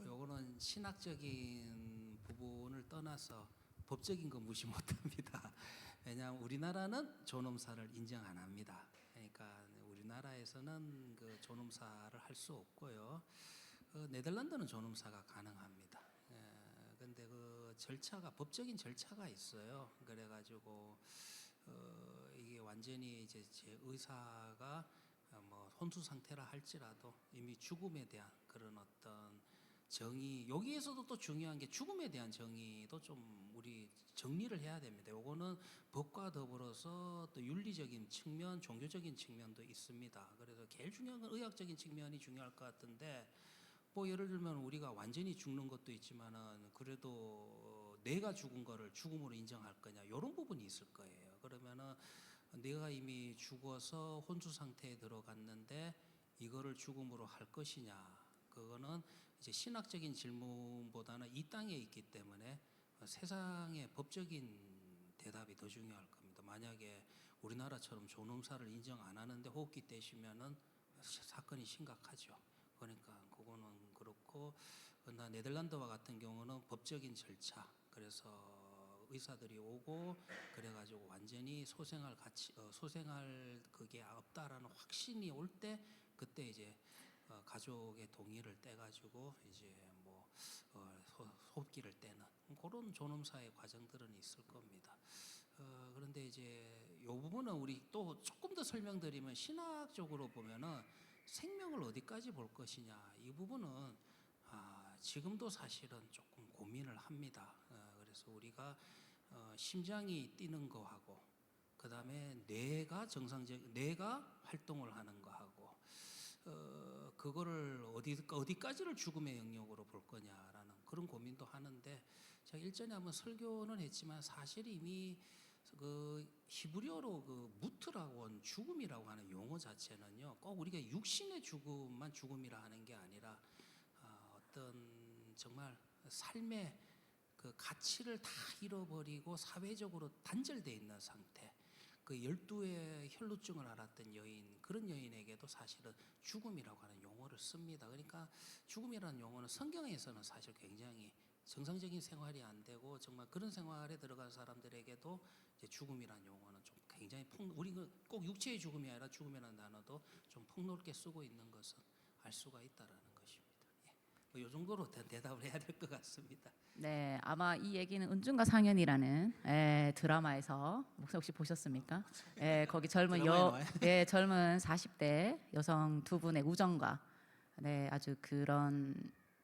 요거는 신학적인 부분을 떠나서 법적인 거 무시 못합니다. 왜냐하면 우리나라는 존엄사를 인정 안 합니다. 그러니까 우리나라에서는 그 존엄사를 할 수 없고요. 네덜란드는 존엄사가 가능합니다. 근데 그 절차가 법적인 절차가 있어요. 그래가지고 이게 완전히 이제 제 의사가 뭐 혼수 상태라 할지라도 이미 죽음에 대한 그런 어떤 정의, 여기에서도 또 중요한 게 죽음에 대한 정의도 좀 우리 정리를 해야 됩니다. 요거는 법과 더불어서 또 윤리적인 측면, 종교적인 측면도 있습니다. 그래서 제일 중요한 건 의학적인 측면이 중요할 것 같은데, 뭐 예를 들면 우리가 완전히 죽는 것도 있지만은 그래도 내가 죽은 거를 죽음으로 인정할 거냐, 이런 부분이 있을 거예요. 그러면은 내가 이미 죽어서 혼수 상태에 들어갔는데 이거를 죽음으로 할 것이냐, 그거는 이제 신학적인 질문보다는 이 땅에 있기 때문에 세상의 법적인 대답이 더 중요할 겁니다. 만약에 우리나라처럼 존엄사를 인정 안 하는데 호흡기 떼시면은 사건이 심각하죠. 그러니까 그거는 그렇고, 그러나 네덜란드와 같은 경우는 법적인 절차, 그래서 의사들이 오고 그래가지고 완전히 소생할 그게 없다라는 확신이 올 때, 그때 이제 가족의 동의를 떼가지고 이제 뭐 호흡기를 떼는 그런 존엄사의 과정들은 있을 겁니다. 그런데 이제 이 부분은 우리 또 조금 더 설명드리면, 신학적으로 보면은 생명을 어디까지 볼 것이냐, 이 부분은 지금도 사실은 조금 고민을 합니다. 그래서 우리가 심장이 뛰는 거하고 그 다음에 뇌가 활동을 하는 거하고 그거를 어디까지를 죽음의 영역으로 볼 거냐라는 그런 고민도 하는데, 제가 일전에 한번 설교는 했지만 사실 이미 그 히브리어로 그 무트라고 하는 죽음이라고 하는 용어 자체는요, 꼭 우리가 육신의 죽음만 죽음이라 하는 게 아니라 어떤 정말 삶의 그 가치를 다 잃어버리고 사회적으로 단절돼 있는 상태, 그 12의 혈루증을 앓았던 여인, 그런 여인에게도 사실은 죽음이라고 하는 용어를 씁니다. 그러니까 죽음이라는 용어는 성경에서는 사실 굉장히 정상적인 생활이 안 되고 정말 그런 생활에 들어간 사람들에게도 이제 죽음이라는 용어는 좀 굉장히 우리가 꼭 육체의 죽음이 아니라 죽음이라는 단어도 좀 폭넓게 쓰고 있는 것은 알 수가 있다라는 것입니다. 예. 이 정도로 대답을 해야 될 것 같습니다. 네, 아마 이 얘기는 은중과 상현이라는 드라마에서 혹시 보셨습니까? 거기 젊은 젊은 40대 여성 두 분의 우정과 아주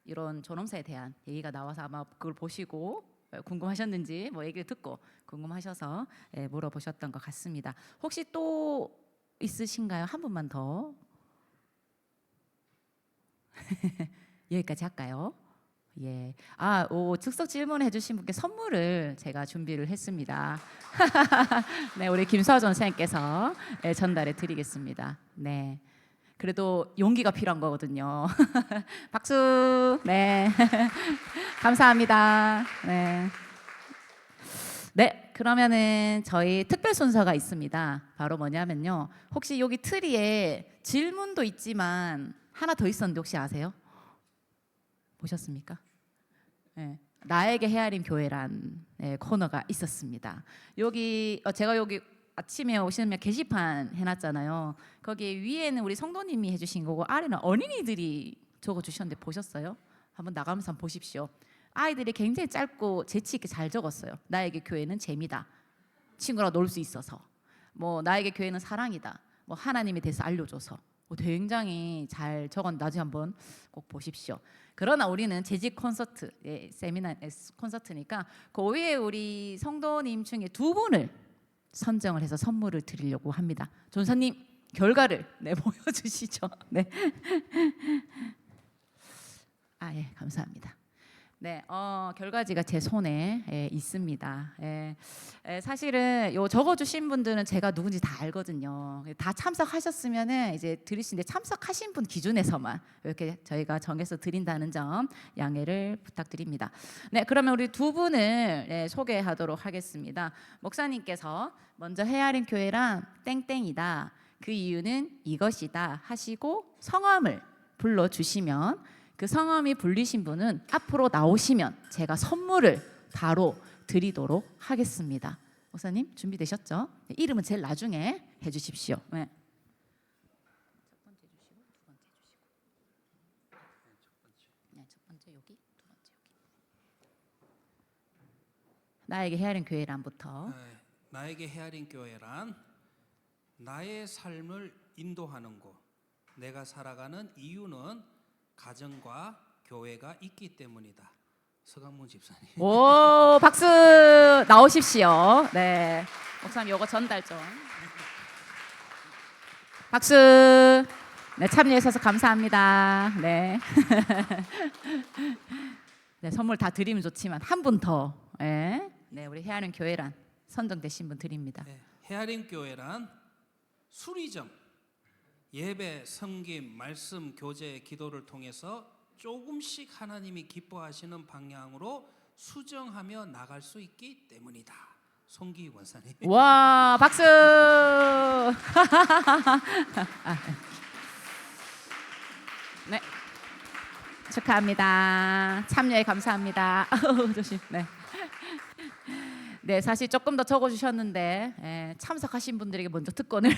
이런 존엄사에 대한 얘기가 나와서 아마 그걸 보시고 궁금하셨는지 뭐 얘기를 듣고 궁금하셔서 물어보셨던 것 같습니다. 혹시 또 있으신가요? 한 분만 더. 여기까지 할까요? 예. 즉석 질문해 주신 분께 선물을 제가 준비를 했습니다. 네, 우리 김서전 선생님께서 전달해 드리겠습니다. 네. 그래도 용기가 필요한 거거든요. 박수. 네. 감사합니다. 네. 네, 그러면은 저희 특별 순서가 있습니다. 바로 뭐냐면요. 혹시 여기 트리에 질문도 있지만 하나 더 있었는데 혹시 아세요? 보셨습니까? 네, 나에게 헤아린 교회란 코너가 있었습니다. 제가 여기 아침에 오시면 게시판 해놨잖아요. 거기 위에는 우리 성도님이 해주신 거고 아래는 어린이들이 적어주셨는데 보셨어요? 한번 나가면서 한번 보십시오. 아이들이 굉장히 짧고 재치 있게 잘 적었어요. 나에게 교회는 재미다. 친구랑 놀 수 있어서. 뭐 나에게 교회는 사랑이다. 뭐 하나님에 대해서 알려줘서. 굉장히 잘 적었는데 나중에 한번 꼭 보십시오. 그러나 우리는 재직 콘서트, 세미나 콘서트니까 그 위에 우리 성도님 중에 2분을 선정을 해서 선물을 드리려고 합니다. 전사님 결과를 보여주시죠. 네. 예, 감사합니다. 네, 결과지가 제 손에 있습니다. 사실은 요 적어주신 분들은 제가 누군지 다 알거든요. 다 참석하셨으면은 이제 드릴 수 있는데 참석하신 분 기준에서만 이렇게 저희가 정해서 드린다는 점 양해를 부탁드립니다. 네, 그러면 우리 2분을 소개하도록 하겠습니다. 목사님께서 먼저 헤아린 교회란 땡땡이다. 그 이유는 이것이다 하시고 성함을 불러주시면 그 성함이 불리신 분은 앞으로 나오시면 제가 선물을 바로 드리도록 하겠습니다. 목사님 준비되셨죠? 네, 이름은 제일 나중에 해주십시오. 네. 첫 번째 주시고 두 번째 주시고. 네, 첫 번째 여기, 두 번째 여기. 나에게 헤아린 교회란부터. 나에게 헤아린 교회란 나의 삶을 인도하는 곳. 내가 살아가는 이유는 가정과 교회가 있기 때문이다. 서강문 집사님. 오, 박수 나오십시오. 네, 목사님 요거 전달 좀. 박수. 네, 참여해 주셔서 감사합니다. 네. 네, 선물 다 드리면 좋지만 한 분 더. 네, 우리 헤아린 교회란 선정되신 분 드립니다. 헤아린 교회란 수리점, 예배, 섬김, 말씀, 교제, 기도를 통해서 조금씩 하나님이 기뻐하시는 방향으로 수정하며 나갈 수 있기 때문이다. 송기 원사님. 와, 박수. 네, 축하합니다. 참여해 감사합니다. 조심. 네. 네, 사실 조금 더 적어주셨는데 참석하신 분들에게 먼저 특권을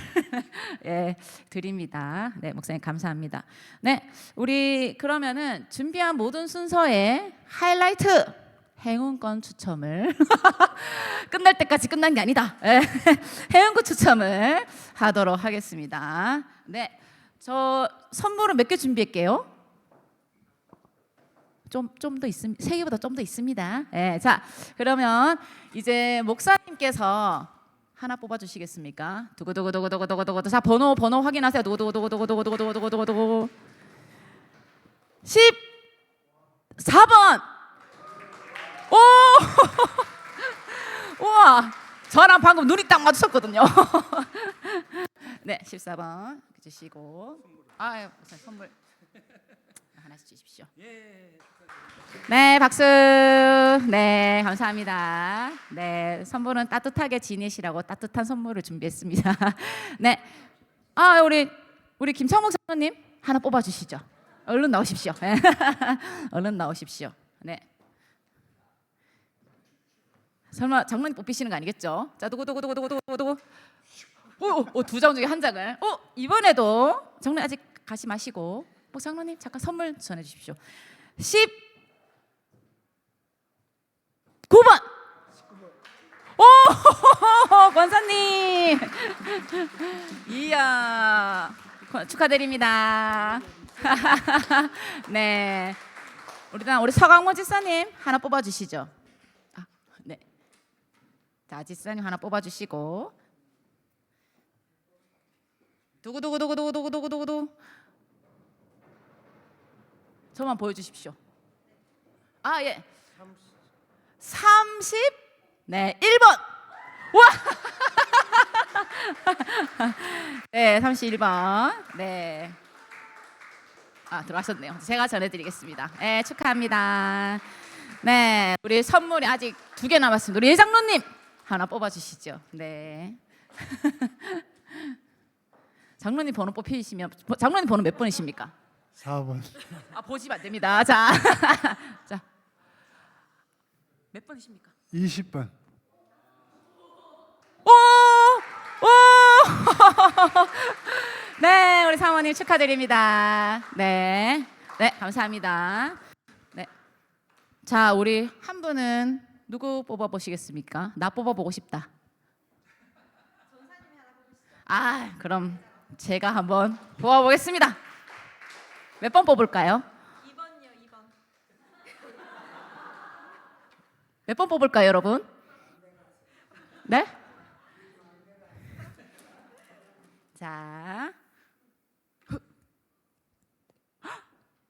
드립니다. 네, 목사님 감사합니다. 네, 우리 그러면은 준비한 모든 순서의 하이라이트 행운권 추첨을 끝날 때까지 끝난 게 아니다. 행운권 추첨을 하도록 하겠습니다. 네, 저 선물은 몇 개 준비할게요. 좀 더 있습니다. 3개보다 좀 더 있습니다. 자, 그러면 이제 목사님께서 하나 뽑아 주시겠습니까? 두구두구두구두구두구두구. 자, 번호 확인하세요. 두구두구두구두구두구두구두구두구. 14번. 오! 우와. 저랑 방금 눈이 딱 마주쳤거든요. 네, 14번 주시고. 선물 하나씩 주십시오. 네, 박수. 네, 감사합니다. 네, 선물은 따뜻하게 지내시라고 따뜻한 선물을 준비했습니다. 네, 우리 김창목 사모님 하나 뽑아주시죠. 얼른 나오십시오. 얼른 나오십시오. 네. 설마 장모님 뽑히시는 거 아니겠죠? 자, 두구두구두구두구두구. 오, 2장 중에 1장을. 이번에도 장모님 아직 가시 마시고. 장로님 잠깐 선물 전해 주십시오. 19번. 오, 권사님. 이야, 축하드립니다. 네, 우리 서강모 집사님 하나 뽑아주시죠. 네, 자, 집사님 하나 뽑아주시고. 두구두구두구두구두구두구. 저만 보여주십시오. 아 예. 30. 네 1번. 와. 네 31번. 네. 아 들어가셨네요. 제가 전해드리겠습니다. 네 축하합니다. 네 우리 선물이 아직 2개 남았습니다. 우리 예장로님 하나 뽑아주시죠. 네. 장로님 번호 뽑히시면 장로님 번호 몇 번이십니까? 4번. 아 보시면 안 됩니다. 자, 자, 몇 번이십니까? 20번. 오, 오. 네, 우리 사모님 축하드립니다. 네, 네, 감사합니다. 네, 자, 우리 한 분은 누구 뽑아보시겠습니까? 나 뽑아보고 싶다. 아, 그럼 제가 한번 뽑아보겠습니다. 몇 번 뽑을까요? 2번요, 2번. 몇 번 뽑을까요, 여러분? 네? 자,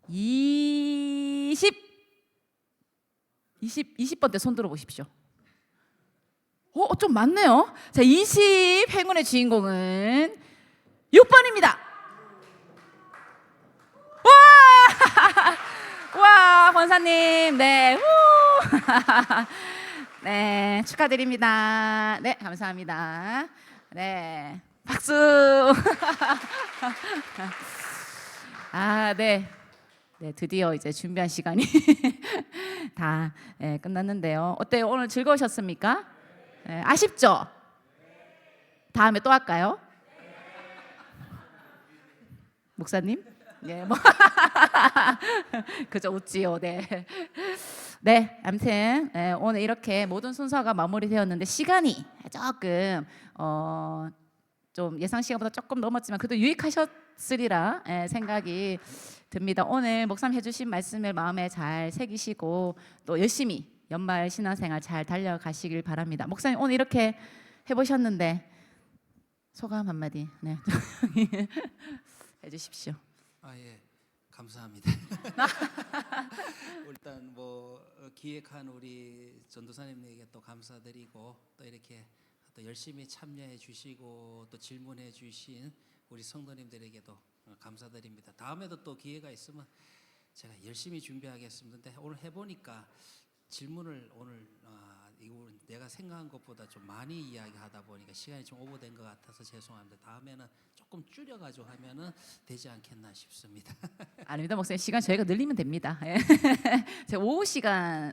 20번 때 손 들어 보십시오. 좀 많네요. 자, 20 행운의 주인공은 6번입니다. 와, 권사님, 네, 네, 축하드립니다. 네, 감사합니다. 네, 박수. 아, 네, 네, 드디어 이제 준비한 시간이 다 끝났는데요. 어때요? 오늘 즐거우셨습니까? 네, 아쉽죠? 다음에 또 할까요? 목사님? 네, 뭐 그저 웃지요. 네, 네, 아무튼 오늘 이렇게 모든 순서가 마무리되었는데 시간이 조금 좀 예상 시간보다 조금 넘었지만 그래도 유익하셨으리라 생각이 듭니다. 오늘 목사님 해주신 말씀을 마음에 잘 새기시고 또 열심히 연말 신앙생활 잘 달려가시길 바랍니다. 목사님 오늘 이렇게 해보셨는데 소감 한마디 해주십시오. 아 예, 감사합니다. 일단 뭐 기획한 우리 전도사님에게 또 감사드리고 또 이렇게 또 열심히 참여해 주시고 또 질문해 주신 우리 성도님들에게도 감사드립니다. 다음에도 또 기회가 있으면 제가 열심히 준비하겠습니다. 근데 오늘 해보니까 질문을 오늘 이거 내가 생각한 것보다 좀 많이 이야기하다 보니까 시간이 좀 오버된 것 같아서 죄송합니다. 다음에는 조금 줄여가지고 하면은 되지 않겠나 싶습니다. 아닙니다, 목사님. 시간 저희가 늘리면 됩니다. 예. 제가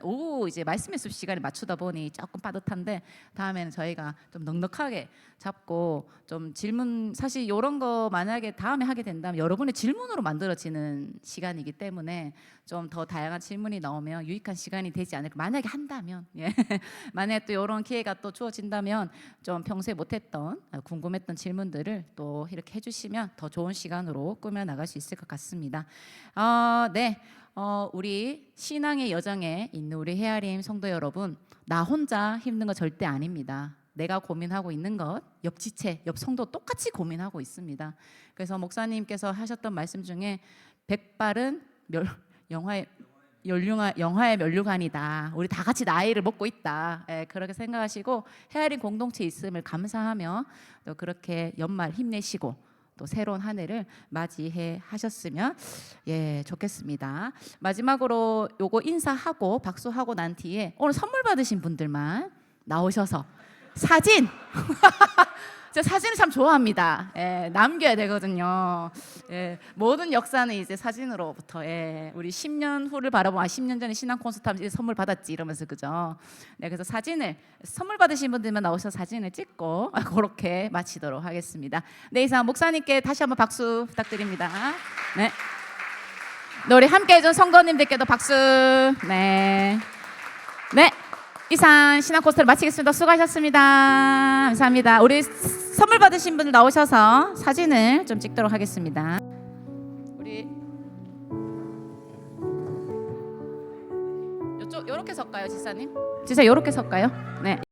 오후 이제 말씀 연습 시간에 맞추다 보니 조금 빠듯한데 다음에는 저희가 좀 넉넉하게 잡고 좀 질문 사실 이런 거 만약에 다음에 하게 된다면 여러분의 질문으로 만들어지는 시간이기 때문에 좀 더 다양한 질문이 나오면 유익한 시간이 되지 않을까. 만약에 한다면 예. 만약에 또 이런 기회가 또 주어진다면 좀 평소에 못했던 궁금했던 질문들을 또 이렇게 해주시면 더 좋은 시간으로 꾸며 나갈 수 있을 것 같습니다. 네, 우리 신앙의 여정에 있는 우리 헤아림 성도 여러분, 나 혼자 힘든 거 절대 아닙니다. 내가 고민하고 있는 것, 옆 지체, 옆 성도 똑같이 고민하고 있습니다. 그래서 목사님께서 하셨던 말씀 중에 백발은 영화의 면류관이다. 우리 다 같이 나이를 먹고 있다. 그렇게 생각하시고 헤아린 공동체 있음을 감사하며 또 그렇게 연말 힘내시고 또 새로운 한 해를 맞이해 하셨으면 좋겠습니다. 마지막으로 요거 인사하고 박수하고 난 뒤에 오늘 선물 받으신 분들만 나오셔서 사진 제가 사진을 참 좋아합니다. 남겨야 되거든요. 모든 역사는 이제 사진으로부터 우리 10년 후를 바라보면 10년 전에 신앙 콘서트 하면서 선물 받았지 이러면서 그죠. 네, 그래서 사진을 선물 받으신 분들만 나오셔서 사진을 찍고 그렇게 마치도록 하겠습니다. 네, 이상 목사님께 다시 한번 박수 부탁드립니다. 네, 우리 함께 해준 성도님들께도 박수. 네, 네. 이상 신앙 콘서트를 마치겠습니다. 수고하셨습니다. 감사합니다. 우리 선물 받으신 분들 나오셔서 사진을 좀 찍도록 하겠습니다. 우리 이쪽 요렇게 설까요, 지사님? 지사 요렇게 설까요? 네.